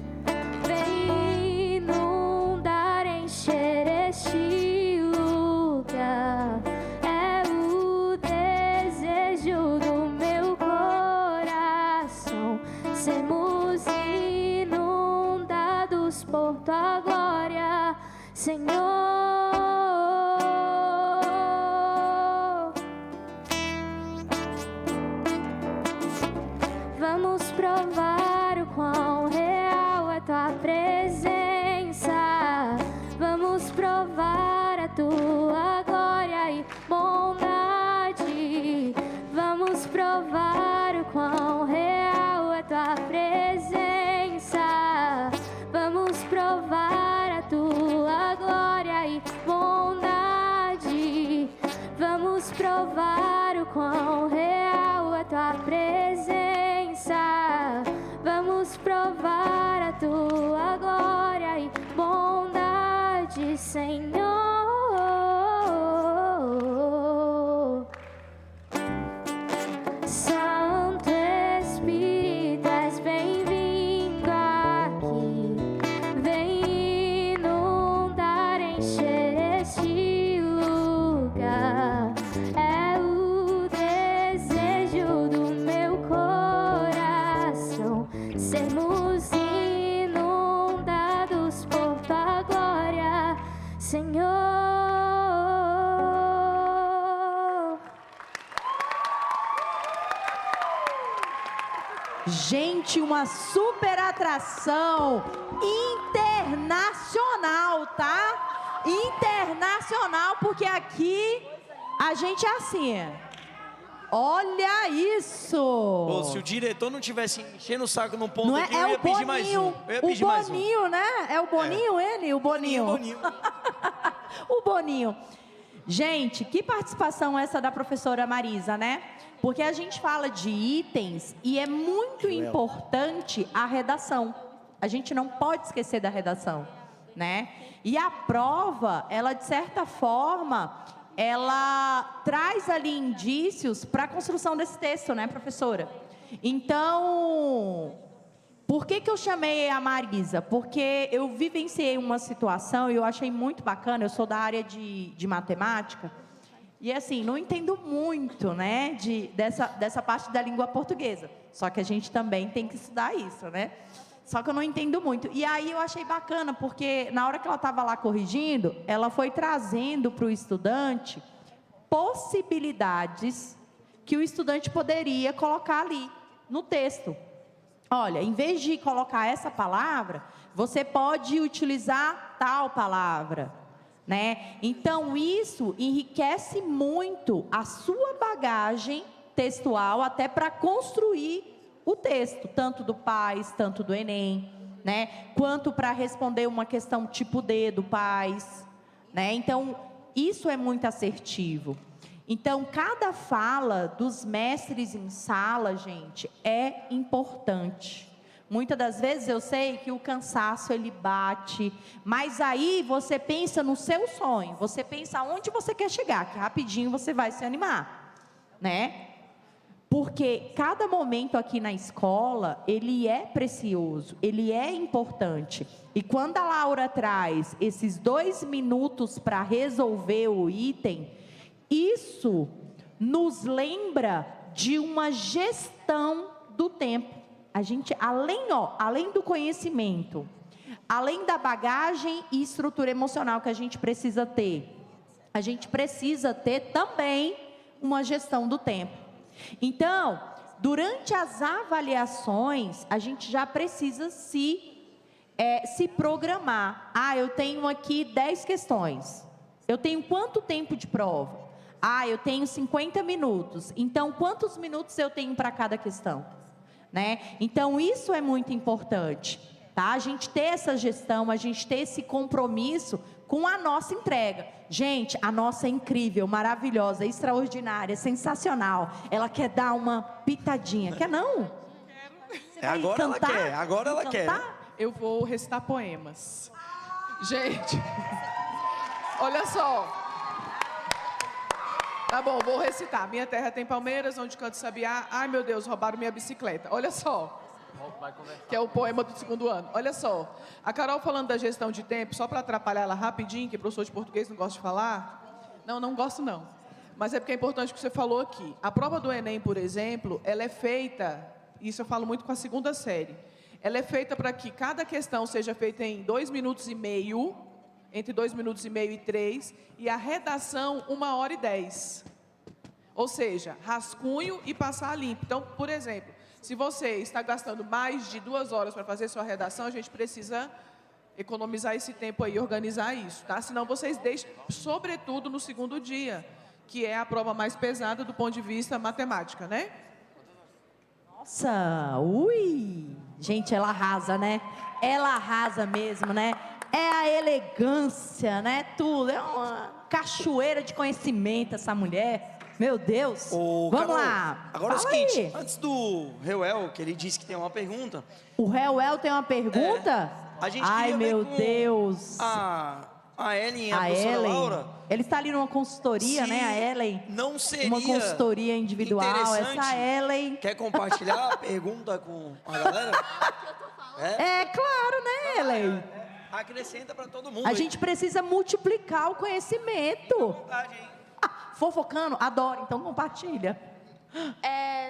Vem inundar, encher este lugar. É o desejo do meu coração sermos inundados por tua glória, Senhor. Vamos provar o quão real é tua presença. Vamos provar a tua glória e bondade. Vamos provar o quão real é tua presença. Vamos provar a tua glória e bondade. Vamos provar o quão real é tua presença. Vamos provar a tua glória e bondade, Senhor. Santo Espírito, és bem-vindo aqui. Vem inundar, encher este lugar. É o desejo do meu coração sermos inundados por tua glória, Senhor. Gente, uma super atração internacional, tá? Internacional, porque aqui a gente é assim. Olha isso! Pô, se o diretor não tivesse enchendo o saco num ponto Não é, aqui, é eu ia o pedir mais um. Boninho, Eu ia o pedir mais um. Boninho, né? É o Boninho ele? O Boninho. Boninho. O Boninho. Gente, que participação essa da professora Marisa, né? Porque a gente fala de itens e é muito importante a redação. A gente não pode esquecer da redação, né? E a prova, ela de certa forma, ela traz ali indícios para a construção desse texto, né, professora? Então, por que eu chamei a Marisa? Porque eu vivenciei uma situação e eu achei muito bacana, eu sou da área de matemática, e assim, não entendo muito, né, dessa parte da língua portuguesa. Só que a gente também tem que estudar isso, né? Só que eu não entendo muito. E aí eu achei bacana, porque na hora que ela estava lá corrigindo, ela foi trazendo para o estudante possibilidades que o estudante poderia colocar ali no texto. Olha, em vez de colocar essa palavra, você pode utilizar tal palavra, né? Então, isso enriquece muito a sua bagagem textual, até para construir o texto, tanto do PAS, tanto do Enem, né? Quanto para responder uma questão tipo D do PAS, né? Então, isso é muito assertivo. Então, cada fala dos mestres em sala, gente, é importante. Muitas das vezes eu sei que o cansaço ele bate, mas aí você pensa no seu sonho, você pensa aonde você quer chegar, que rapidinho você vai se animar, né? Porque cada momento aqui na escola, ele é precioso, ele é importante. E quando a Laura traz esses 2 minutos para resolver o item, isso nos lembra de uma gestão do tempo. A gente, além do conhecimento, além da bagagem e estrutura emocional que a gente precisa ter, a gente precisa ter também uma gestão do tempo. Então, durante as avaliações, a gente já precisa se programar. Eu tenho aqui 10 questões. Eu tenho quanto tempo de prova? Eu tenho 50 minutos. Então, quantos minutos eu tenho para cada questão? Né? Então, isso é muito importante, tá? A gente ter essa gestão, a gente ter esse compromisso com a nossa entrega. Gente, a nossa é incrível, maravilhosa, extraordinária, sensacional. Ela quer dar uma pitadinha. Quer não? Agora ela quer, agora ela quer. Eu vou recitar poemas. Gente, olha só. Tá bom, vou recitar. Minha terra tem palmeiras, onde canto sabiá. Ai, meu Deus, roubaram minha bicicleta. Olha só. Que é o poema do 2º ano. Olha só. A Carol falando da gestão de tempo, só para atrapalhar ela rapidinho, que professor de português não gosta de falar. Não gosto não. Mas é porque é importante o que você falou aqui. A prova do Enem, por exemplo, ela é feita, isso eu falo muito com a 2ª série, ela é feita para que cada questão seja feita em 2 minutos e meio, entre 2 minutos e meio e 3, e a redação 1h10. Ou seja, rascunho e passar limpo. Então, por exemplo, se você está gastando mais de 2 horas para fazer sua redação, a gente precisa economizar esse tempo aí, organizar isso, tá? Senão vocês deixam, sobretudo no 2º dia, que é a prova mais pesada do ponto de vista matemática, né? Nossa, gente, ela arrasa, né? Ela arrasa mesmo, né? É a elegância, né? Tudo. É uma cachoeira de conhecimento essa mulher. Meu Deus. Vamos Carol, lá. Agora é o seguinte, antes do Reuel, que ele disse que tem uma pergunta. O Reuel tem uma pergunta? A gente Ai, queria ver meu com Deus. A Ellen e a professora Ellen. Laura. Ele está ali numa consultoria, né, a Ellen? Não seria uma consultoria individual. interessante? Essa Ellen. Quer compartilhar a pergunta com a galera? Claro, né, Ellen? Acrescenta para todo mundo. A gente precisa multiplicar o conhecimento. Fofocando, adoro, então compartilha.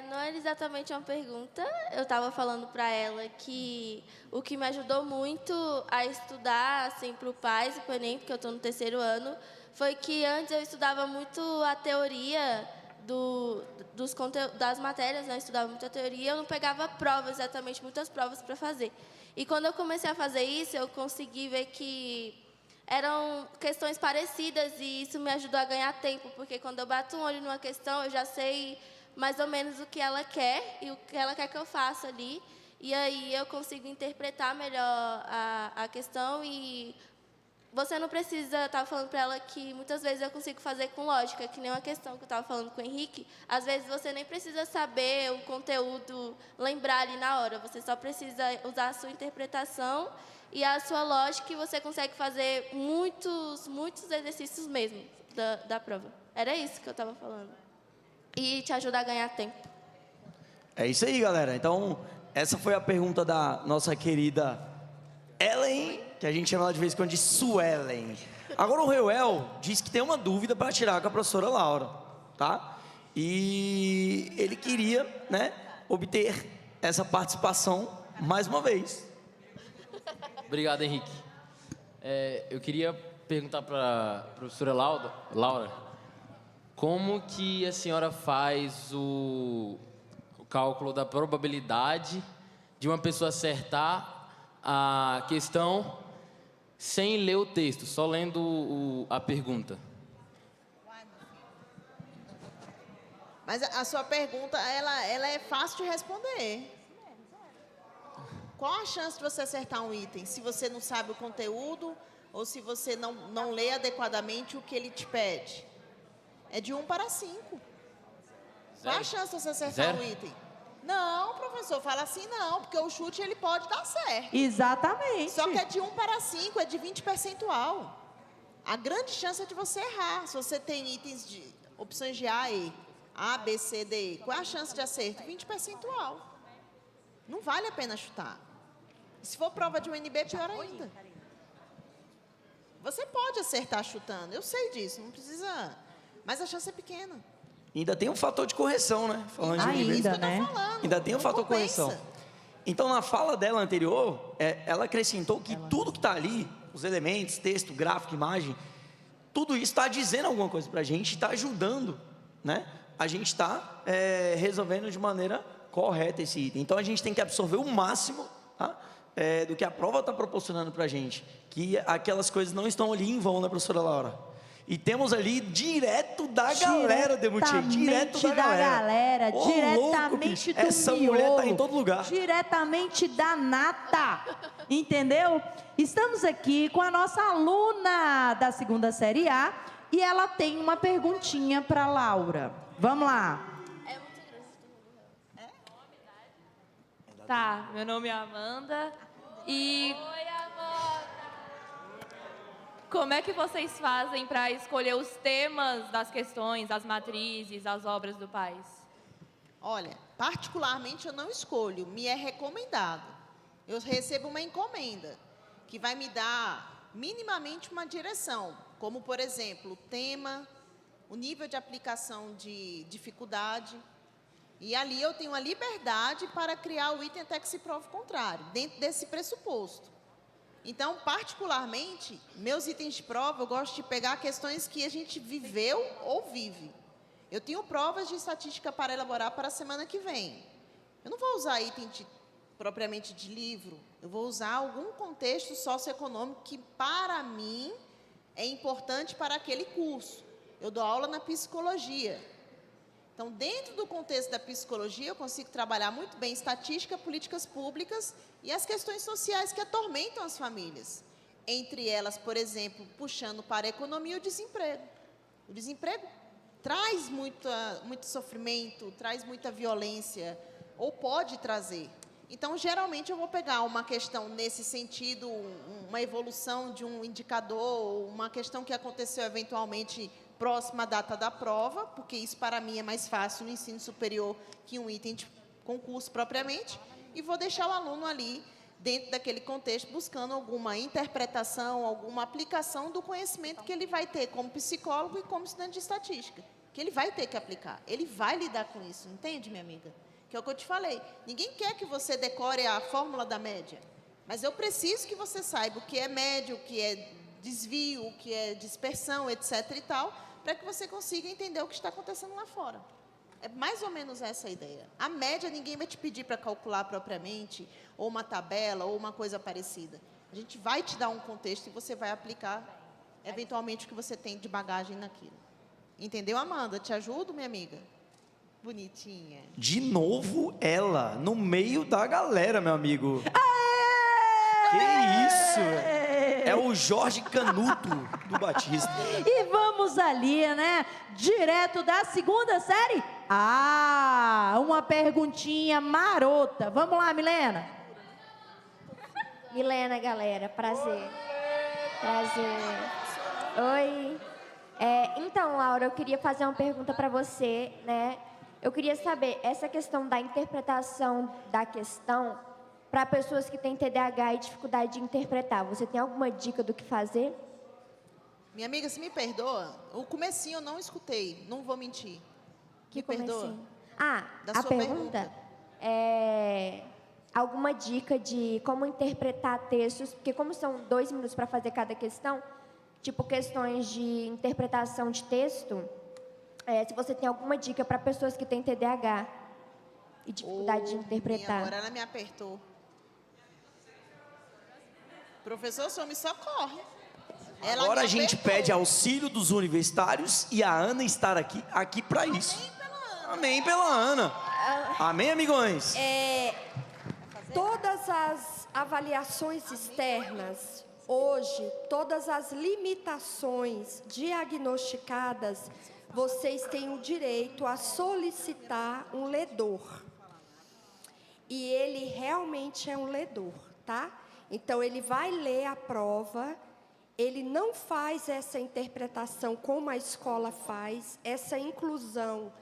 Não era exatamente uma pergunta. Eu estava falando para ela que o que me ajudou muito a estudar assim, para o PAS e para o Enem, porque eu estou no 3º ano, foi que antes eu estudava muito a teoria das matérias, né? Eu estudava muito a teoria, eu não pegava provas, exatamente, muitas provas para fazer. E quando eu comecei a fazer isso, eu consegui ver que eram questões parecidas e isso me ajudou a ganhar tempo, porque quando eu bato um olho numa questão, eu já sei mais ou menos o que ela quer e o que ela quer que eu faça ali. E aí eu consigo interpretar melhor a questão e você não precisa, eu estava falando para ela que muitas vezes eu consigo fazer com lógica, que nem uma questão que eu estava falando com o Henrique. Às vezes você nem precisa saber o conteúdo, lembrar ali na hora. Você só precisa usar a sua interpretação e a sua lógica, e você consegue fazer muitos exercícios mesmo da prova. Era isso que eu estava falando. E te ajuda a ganhar tempo. É isso aí, galera. Então, essa foi a pergunta da nossa querida Ellen, que a gente chama ela de vez em quando de Suelen. Agora o Reuel disse que tem uma dúvida para tirar com a professora Laura, tá? E ele queria, né, obter essa participação mais uma vez. Obrigado, Henrique. Eu queria perguntar para a professora Laura, como que a senhora faz o cálculo da probabilidade de uma pessoa acertar a questão sem ler o texto, só lendo a pergunta? Mas a sua pergunta, ela é fácil de responder. Qual a chance de você acertar um item, se você não sabe o conteúdo ou se você não lê adequadamente o que ele te pede? É de 1 para 5. Qual a chance de você acertar um item? Não, professor, fala assim não, porque o chute ele pode dar certo. Exatamente. Só que é de 1 para 5, é de 20%. A grande chance é de você errar. Se você tem itens de opções de A, E, A, B, C, D, E, qual é a chance de acerto? 20%. Não vale a pena chutar. Se for prova de UNB, pior ainda. Você pode acertar chutando, eu sei disso, não precisa... Mas a chance é pequena. Ainda tem um fator de correção, né? Falando de UNB. Ainda, né? Ainda tem um fator de correção. Então, na fala dela anterior, ela acrescentou que tudo que está ali, os elementos, texto, gráfico, imagem, tudo isso está dizendo alguma coisa para a gente, está ajudando, né? A gente está resolvendo de maneira correta esse item. Então, a gente tem que absorver o máximo, tá? Do que a prova está proporcionando para a gente, que aquelas coisas não estão ali em vão, né, professora Laura? E temos ali direto da galera, Demuti, direto da galera. Diretamente do essa miolo, mulher está em todo lugar. diretamente da nata, entendeu? Estamos aqui com a nossa aluna da 2ª série A e ela tem uma perguntinha para Laura. Vamos lá. Tá, meu nome é Amanda e... Oi, Amanda! Como é que vocês fazem para escolher os temas das questões, as matrizes, as obras do país? Olha, particularmente eu não escolho, me é recomendado. Eu recebo uma encomenda que vai me dar minimamente uma direção, como, por exemplo, o tema, o nível de aplicação de dificuldade. E ali eu tenho a liberdade para criar o item até que se prove o contrário, dentro desse pressuposto. Então, particularmente, meus itens de prova, eu gosto de pegar questões que a gente viveu ou vive. Eu tenho provas de estatística para elaborar para a semana que vem. Eu não vou usar item propriamente de livro, eu vou usar algum contexto socioeconômico que, para mim, é importante para aquele curso. Eu dou aula na psicologia. Então, dentro do contexto da psicologia, eu consigo trabalhar muito bem estatística, políticas públicas e as questões sociais que atormentam as famílias. Entre elas, por exemplo, puxando para a economia e o desemprego. O desemprego traz muito sofrimento, traz muita violência, ou pode trazer. Então, geralmente, eu vou pegar uma questão nesse sentido, uma evolução de um indicador, uma questão que aconteceu eventualmente próxima à data da prova, porque isso para mim é mais fácil no ensino superior que um item de concurso propriamente, e vou deixar o aluno ali, dentro daquele contexto, buscando alguma interpretação, alguma aplicação do conhecimento que ele vai ter como psicólogo e como estudante de estatística, que ele vai ter que aplicar, ele vai lidar com isso, entende, minha amiga? Que é o que eu te falei, ninguém quer que você decore a fórmula da média, mas eu preciso que você saiba o que é média, o que é desvio, o que é dispersão, etc. e tal, para que você consiga entender o que está acontecendo lá fora. É mais ou menos essa a ideia. A média ninguém vai te pedir para calcular propriamente, ou uma tabela, ou uma coisa parecida. A gente vai te dar um contexto e você vai aplicar, eventualmente, o que você tem de bagagem naquilo. Entendeu, Amanda? Te ajudo, minha amiga? Bonitinha. De novo ela, no meio da galera, meu amigo. Aê! Que isso? É o Jorge Canuto do Batista. E vamos ali, né? Direto da segunda série. Ah, uma perguntinha marota. Vamos lá, Milena. Milena, galera, prazer. Oi. Então, Laura, eu queria fazer uma pergunta para você, né? Eu queria saber, essa questão da interpretação da questão para pessoas que têm TDAH e dificuldade de interpretar, você tem alguma dica do que fazer? Minha amiga, se me perdoa, o comecinho eu não escutei, não vou mentir. Que me perdoa. comecinho? Ah, Da a sua pergunta é alguma dica de como interpretar textos, porque como são 2 minutos para fazer cada questão, tipo questões de interpretação de texto, se você tem alguma dica para pessoas que têm TDAH e dificuldade de interpretar. Agora ela me apertou. Professor, o senhor me socorre. Ela Agora me a gente apertou. pede auxílio dos universitários e a Ana estar aqui para isso. Amém pela Ana. Amém, amigões? Todas as avaliações externas, hoje, todas as limitações diagnosticadas, vocês têm o direito a solicitar um ledor. E ele realmente é um ledor, tá? Então, ele vai ler a prova, ele não faz essa interpretação como a escola faz, essa inclusão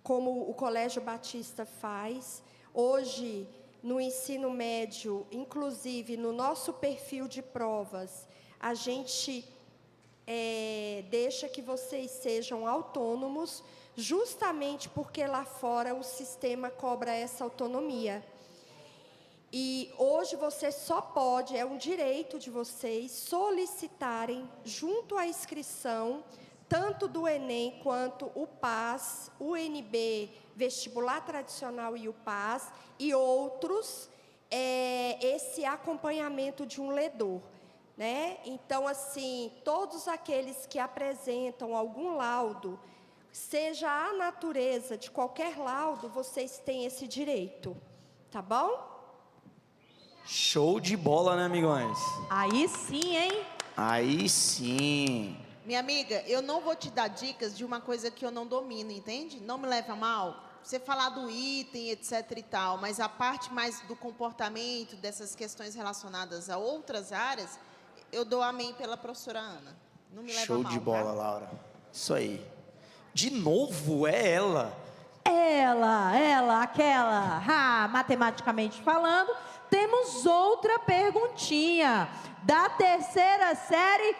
como o Colégio Batista faz. Hoje, no ensino médio, inclusive no nosso perfil de provas, a gente deixa que vocês sejam autônomos, justamente porque lá fora o sistema cobra essa autonomia. E hoje você só pode, é um direito de vocês, solicitarem, junto à inscrição, tanto do Enem quanto o PAS, o UNB, Vestibular Tradicional e o PAS, e outros, esse acompanhamento de um ledor, né? Então, assim, todos aqueles que apresentam algum laudo, seja a natureza de qualquer laudo, vocês têm esse direito, tá bom? Show de bola, né, amigões? Aí sim, hein? Aí sim. Minha amiga, eu não vou te dar dicas de uma coisa que eu não domino, entende? Não me leva a mal. Você falar do item, etc e tal, mas a parte mais do comportamento, dessas questões relacionadas a outras áreas, eu dou amém pela professora Ana. Não me leva a Show mal, de bola, tá? Laura. Isso aí. De novo, é ela. Ela, aquela, matematicamente falando, temos outra perguntinha da terceira série.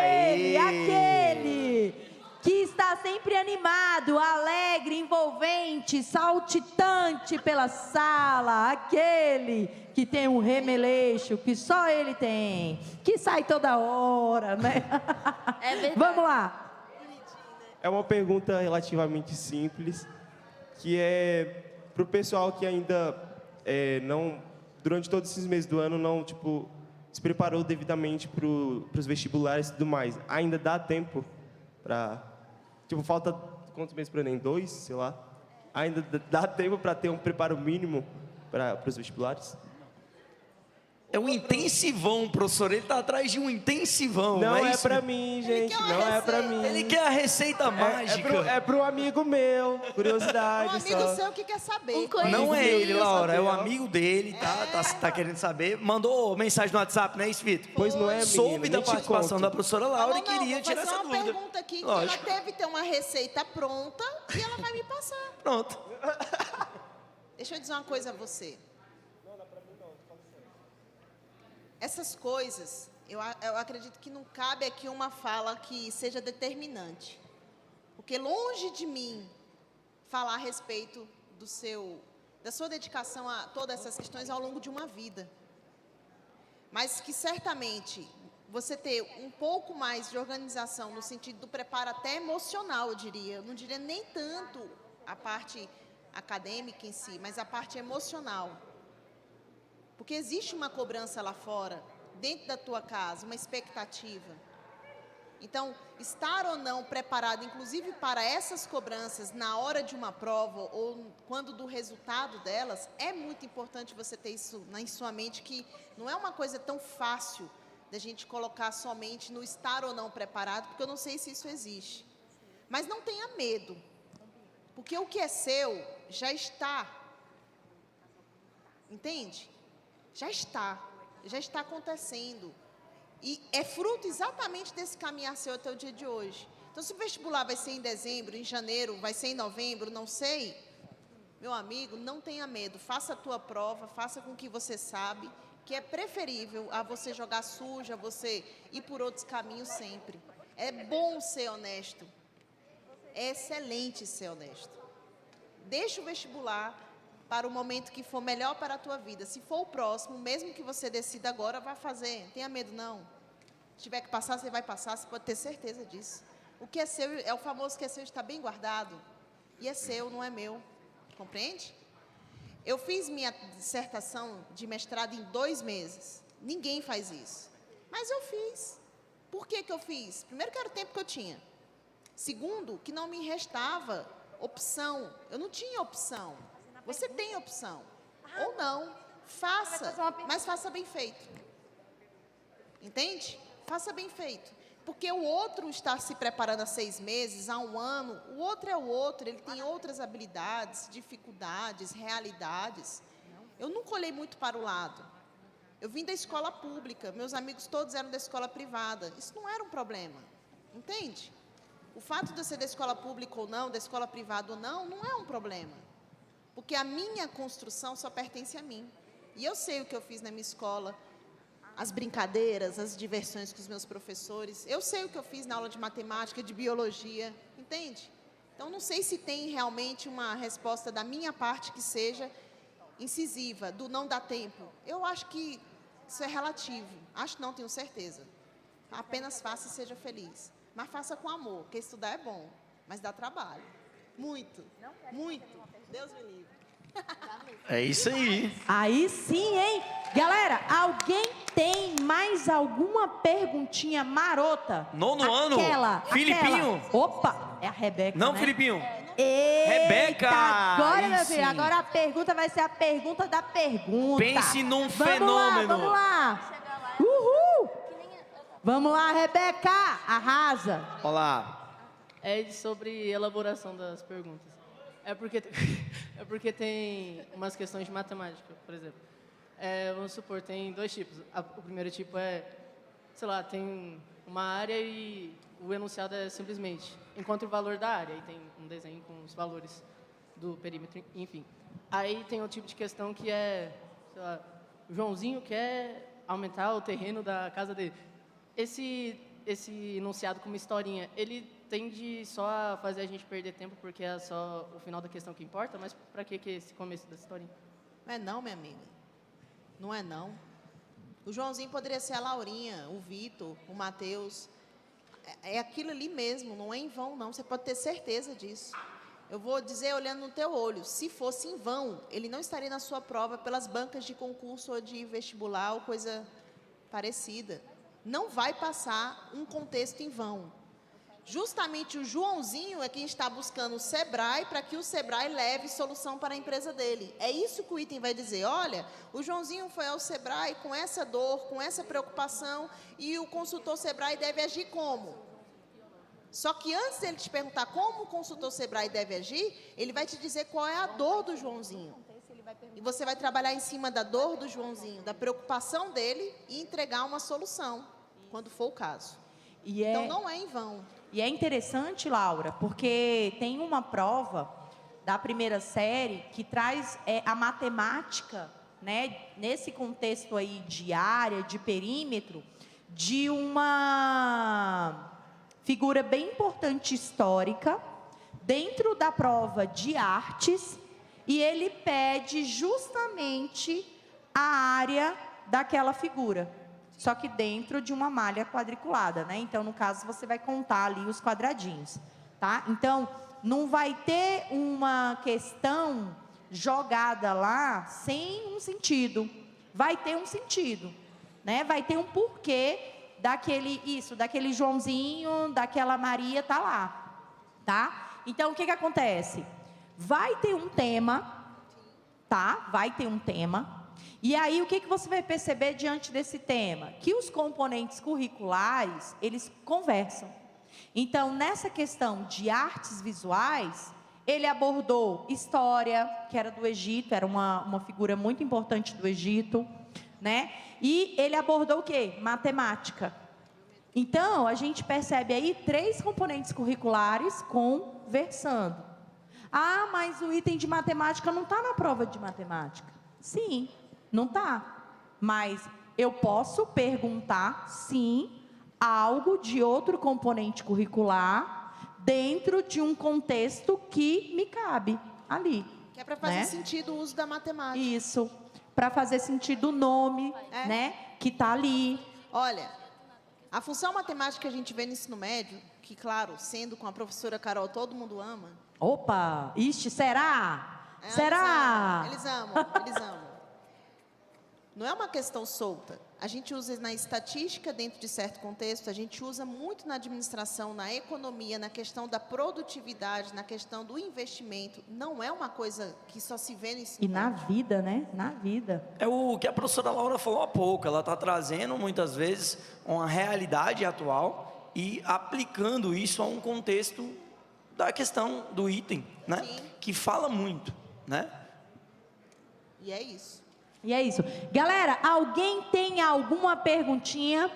Ele, aquele que está sempre animado, alegre, envolvente, saltitante pela sala, aquele que tem um remeleixo que só ele tem, que sai toda hora, né? É verdade. Vamos lá. É uma pergunta relativamente simples, que é para o pessoal que ainda não, durante todos esses meses do ano, não, se preparou devidamente para os vestibulares e tudo mais. Ainda dá tempo para... falta quantos meses para o Enem? 2, sei lá. Ainda dá tempo para ter um preparo mínimo para os vestibulares? É um intensivão, professor. Ele tá atrás de um intensivão. Não é isso? para mim, gente. Não é para mim. Ele quer a receita mágica. É pro amigo meu. Curiosidade. Um amigo seu que quer saber. Não é ele, Laura. É o saber. amigo dele, tá querendo saber. Mandou mensagem no WhatsApp, né, Vitor? Pois não é, Soube menino, da nem te participação conto. da professora Laura e Não, queria vou tirar fazer essa uma dúvida. pergunta aqui, que Lógico. ela deve ter uma receita pronta e ela vai me passar. Pronto. Deixa eu dizer uma coisa a você. Essas coisas, eu acredito que não cabe aqui uma fala que seja determinante. Porque longe de mim falar a respeito da sua dedicação a todas essas questões ao longo de uma vida. Mas que certamente você ter um pouco mais de organização no sentido do preparo até emocional, eu diria. Eu não diria nem tanto a parte acadêmica em si, mas a parte emocional. Porque existe uma cobrança lá fora, dentro da tua casa, uma expectativa. Então, estar ou não preparado, inclusive para essas cobranças na hora de uma prova ou quando do resultado delas, é muito importante você ter isso em sua mente, que não é uma coisa tão fácil da gente colocar somente no estar ou não preparado, porque eu não sei se isso existe. Mas não tenha medo, porque o que é seu já está. Entende? Já está acontecendo. E é fruto exatamente desse caminhar seu até o dia de hoje. Então, se o vestibular vai ser em dezembro, em janeiro, vai ser em novembro, não sei, meu amigo, não tenha medo. Faça a tua prova, faça com o que você sabe, que é preferível a você jogar suja, a você ir por outros caminhos sempre. É bom ser honesto. É excelente ser honesto. Deixa o vestibular para o momento que for melhor para a tua vida. Se for o próximo, mesmo que você decida agora, vá fazer. Não tenha medo, não. Se tiver que passar, você vai passar, você pode ter certeza disso. O que é seu, é o famoso que é seu, está bem guardado. E é seu, não é meu. Compreende? Eu fiz minha dissertação de mestrado em 2 meses. Ninguém faz isso. Mas eu fiz. Por que eu fiz? Primeiro, que era o tempo que eu tinha. Segundo, que não me restava opção. Eu não tinha opção. Você tem opção. Ou não. Faça, mas faça bem feito. Entende? Faça bem feito. Porque o outro está se preparando há 6 meses, há 1 ano. O outro é o outro. Ele tem outras habilidades, dificuldades, realidades. Eu nunca olhei muito para o lado. Eu vim da escola pública. Meus amigos todos eram da escola privada. Isso não era um problema. Entende? O fato de eu ser da escola pública ou não, da escola privada ou não, não é um problema. Porque a minha construção só pertence a mim. E eu sei o que eu fiz na minha escola, as brincadeiras, as diversões com os meus professores. Eu sei o que eu fiz na aula de matemática, de biologia, entende? Então, não sei se tem realmente uma resposta da minha parte que seja incisiva, do não dá tempo. Eu acho que isso é relativo. Acho não, tenho certeza. Apenas faça e seja feliz. Mas faça com amor, porque estudar é bom, mas dá trabalho. Muito, muito. Deus me livre. É isso aí. Aí sim, hein? Galera, alguém tem mais alguma perguntinha marota? Nono ano? Filipinho? Opa, é a Rebeca, Não, né? Filipinho. Eita, Rebeca! agora, Aí meu filho, sim. agora a pergunta vai ser a pergunta da pergunta. Pense num fenômeno. Vamos lá. Uhul! Vamos lá, Rebeca, arrasa. Olá. É sobre elaboração das perguntas. É porque tem umas questões de matemática, por exemplo. Vamos supor, tem 2 tipos. O primeiro tipo é, sei lá, tem uma área e o enunciado é simplesmente encontre o valor da área. E tem um desenho com os valores do perímetro, enfim. Aí tem outro tipo de questão que é, sei lá, o Joãozinho quer aumentar o terreno da casa dele. Esse enunciado com uma historinha, ele tende só a fazer a gente perder tempo porque é só o final da questão que importa, mas para que esse começo da historinha? Não é não, minha amiga. Não é não. O Joãozinho poderia ser a Laurinha, o Vitor, o Matheus. É aquilo ali mesmo, não é em vão, não. Você pode ter certeza disso. Eu vou dizer olhando no teu olho, se fosse em vão, ele não estaria na sua prova pelas bancas de concurso ou de vestibular ou coisa parecida. Não vai passar um contexto em vão. Justamente o Joãozinho é quem está buscando o Sebrae para que o Sebrae leve solução para a empresa dele. É isso que o item vai dizer. Olha, o Joãozinho foi ao Sebrae com essa dor, com essa preocupação e o consultor Sebrae deve agir como? Só que antes dele te perguntar como o consultor Sebrae deve agir, ele vai te dizer qual é a dor do Joãozinho. E você vai trabalhar em cima da dor do Joãozinho, da preocupação dele e entregar uma solução, quando for o caso. Então, não é em vão. E é interessante, Laura, porque tem uma prova da primeira série que traz a matemática, né, nesse contexto aí de área, de perímetro, de uma figura bem importante histórica, dentro da prova de artes, e ele pede justamente a área daquela figura. Só que dentro de uma malha quadriculada, né? Então, no caso, você vai contar ali os quadradinhos, tá? Então, não vai ter uma questão jogada lá sem um sentido. Vai ter um sentido, né? Vai ter um porquê daquele Joãozinho, daquela Maria, tá lá, tá? Então, o que acontece? Vai ter um tema, tá? Vai ter um tema. E aí, o que você vai perceber diante desse tema? Que os componentes curriculares, eles conversam. Então, nessa questão de artes visuais, ele abordou história, que era do Egito, era uma figura muito importante do Egito, né? E ele abordou o quê? Matemática. Então, a gente percebe aí 3 componentes curriculares conversando. Ah, mas o item de matemática não está na prova de matemática. Sim, não está. Mas eu posso perguntar, sim, algo de outro componente curricular dentro de um contexto que me cabe ali. Que é para fazer sentido o uso da matemática. Isso, para fazer sentido o nome, né, que está ali. Olha, a função matemática que a gente vê no ensino médio, que claro, sendo com a professora Carol, todo mundo ama. Opa, será? Será? Eles amam. Não é uma questão solta. A gente usa na estatística dentro de certo contexto, a gente usa muito na administração, na economia, na questão da produtividade, na questão do investimento. Não é uma coisa que só se vê no ensino. E na vida, né? Na vida. É o que a professora Laura falou há pouco. Ela está trazendo, muitas vezes, uma realidade atual e aplicando isso a um contexto da questão do item, né? Sim. Que fala muito, né? E é isso. E é isso. Galera, alguém tem alguma perguntinha?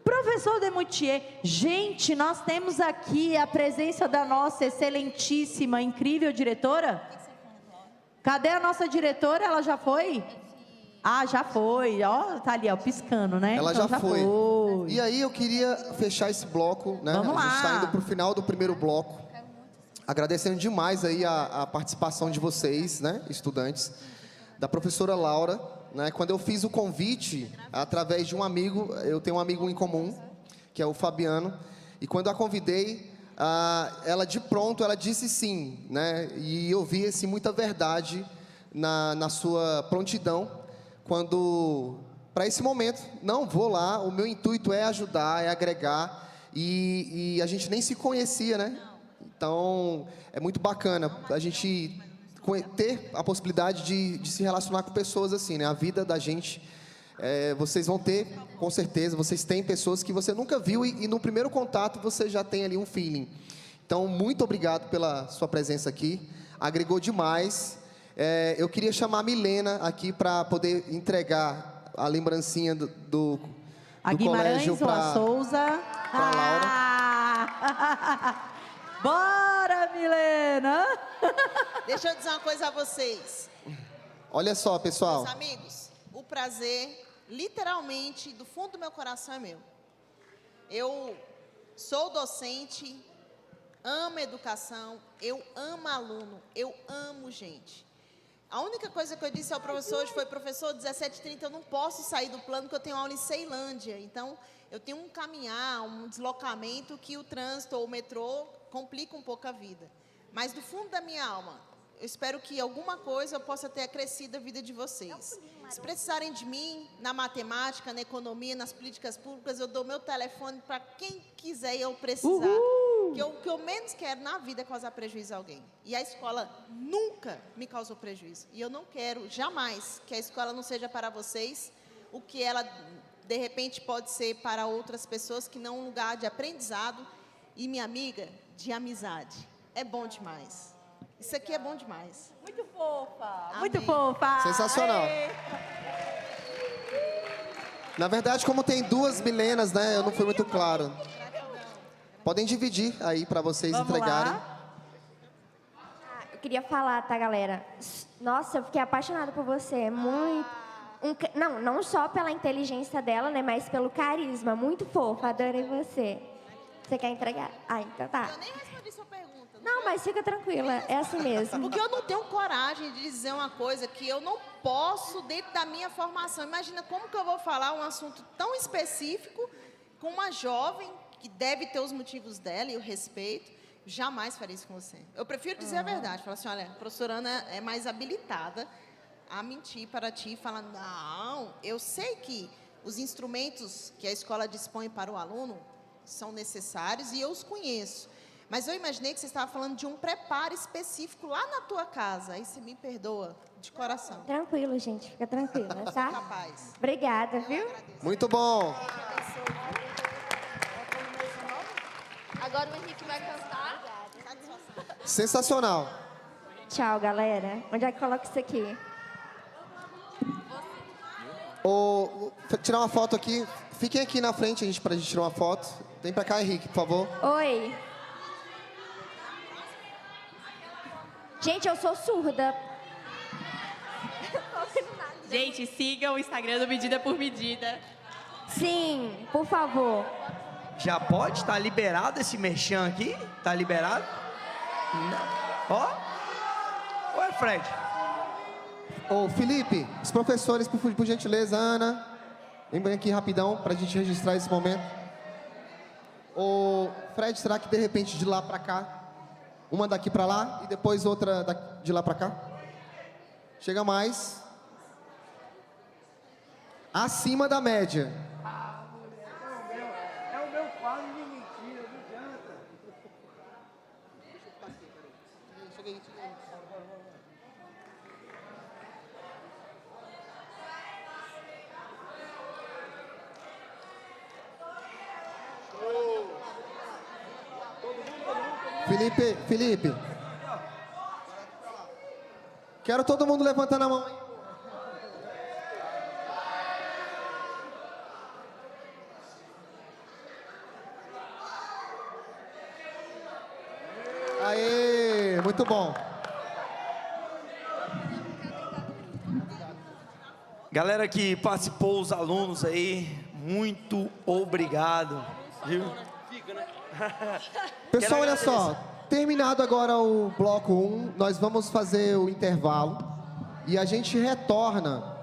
Professor Demoutier, gente, nós temos aqui a presença da nossa excelentíssima, incrível diretora. Cadê a nossa diretora? Ela já foi? Ah, já foi. Ó, tá ali, ó, piscando, né? Ela então, já foi. E aí eu queria fechar esse bloco, né? Vamos A gente está lá. indo para o final do primeiro bloco. Agradecendo demais aí a participação de vocês, né, estudantes, da professora Laura, né? Quando eu fiz o convite, através de um amigo, eu tenho um amigo em comum, que é o Fabiano, e quando a convidei, ela de pronto, ela disse sim, né? E eu vi assim, muita verdade na sua prontidão, quando, para esse momento, não, vou lá, o meu intuito é ajudar, é agregar, e a gente nem se conhecia, né? Então, é muito bacana a gente ter a possibilidade de se relacionar com pessoas assim, né? A vida da gente, vocês vão ter, com certeza, vocês têm pessoas que você nunca viu e no primeiro contato você já tem ali um feeling. Então, muito obrigado pela sua presença aqui, agregou demais. Eu queria chamar a Milena aqui para poder entregar a lembrancinha do colégio para Souza. Laura. Bora, Milena! Deixa eu dizer uma coisa a vocês. Olha só, pessoal. Meus amigos, o prazer, literalmente, do fundo do meu coração é meu. Eu sou docente, amo educação, eu amo aluno, eu amo gente. A única coisa que eu disse ao professor hoje foi, professor, 17h30 eu não posso sair do plano porque eu tenho aula em Ceilândia. Então, eu tenho um caminhar, um deslocamento que o trânsito ou o metrô complica um pouco a vida. Mas do fundo da minha alma, eu espero que alguma coisa eu possa ter acrescido a vida de vocês. Se precisarem de mim, na matemática, na economia, nas políticas públicas, eu dou meu telefone para quem quiser eu precisar. O que eu menos quero na vida é causar prejuízo a alguém. E a escola nunca me causou prejuízo. E eu não quero, jamais, que a escola não seja para vocês o que ela, de repente, pode ser para outras pessoas, que não é um lugar de aprendizado e, minha amiga, de amizade. É bom demais. Isso aqui é bom demais. Muito fofa. Amém. Muito fofa. Sensacional. Na verdade, como tem duas Milenas, né? Eu não fui muito claro. Podem dividir aí para vocês entregarem. Eu queria falar, tá, galera? Nossa, eu fiquei apaixonada por você. Muito. Não só pela inteligência dela, né? Mas pelo carisma. Muito fofa. Adorei você. Você quer entregar? Ah, então tá. Eu nem respondi sua pergunta. Não, mas fica tranquila. É assim mesmo. Porque eu não tenho coragem de dizer uma coisa que eu não posso dentro da minha formação. Imagina como que eu vou falar um assunto tão específico com uma jovem que deve ter os motivos dela e o respeito. Jamais faria isso com você. Eu prefiro dizer a verdade. Falar assim, olha, a professora Ana é mais habilitada a mentir para ti e falar, não, eu sei que os instrumentos que a escola dispõe para o aluno são necessários e eu os conheço. Mas eu imaginei que você estava falando de um preparo específico lá na tua casa. Aí você me perdoa de coração. Tranquilo, gente. Fica tranquila, tá? Capaz. Obrigada, viu? Muito bom. Agora o Henrique vai cantar. Sensacional. Tchau, galera. Onde é que coloca isso aqui? Tirar uma foto aqui. Fiquem aqui na frente pra gente tirar uma foto. Vem pra cá, Henrique, por favor. Oi. Gente, eu sou surda. Gente, sigam o Instagram do Medida por Medida. Sim, por favor. Já pode? Está liberado esse merchan aqui? Tá liberado? Não. Ó. Oi, Fred. Ô, Felipe, os professores, por gentileza, Ana, vem aqui rapidão pra gente registrar esse momento. Ô, Fred, será que de repente de lá pra cá, uma daqui pra lá e depois outra de lá pra cá? Chega mais. Acima da média. É o meu quadro de mentira, não adianta. Felipe. Quero todo mundo levantando a mão. Aê, muito bom. Galera que participou, os alunos aí, muito obrigado. Viu? Pessoal, olha só. Terminado agora o bloco 1, nós vamos fazer o intervalo e a gente retorna.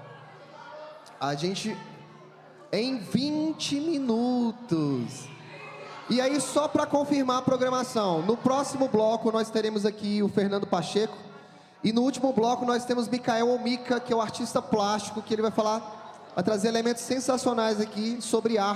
Em 20 minutos. E aí, só para confirmar a programação, no próximo bloco nós teremos aqui o Fernando Pacheco e no último bloco nós temos Micael Omica, que é o artista plástico, que ele vai trazer elementos sensacionais aqui sobre arte.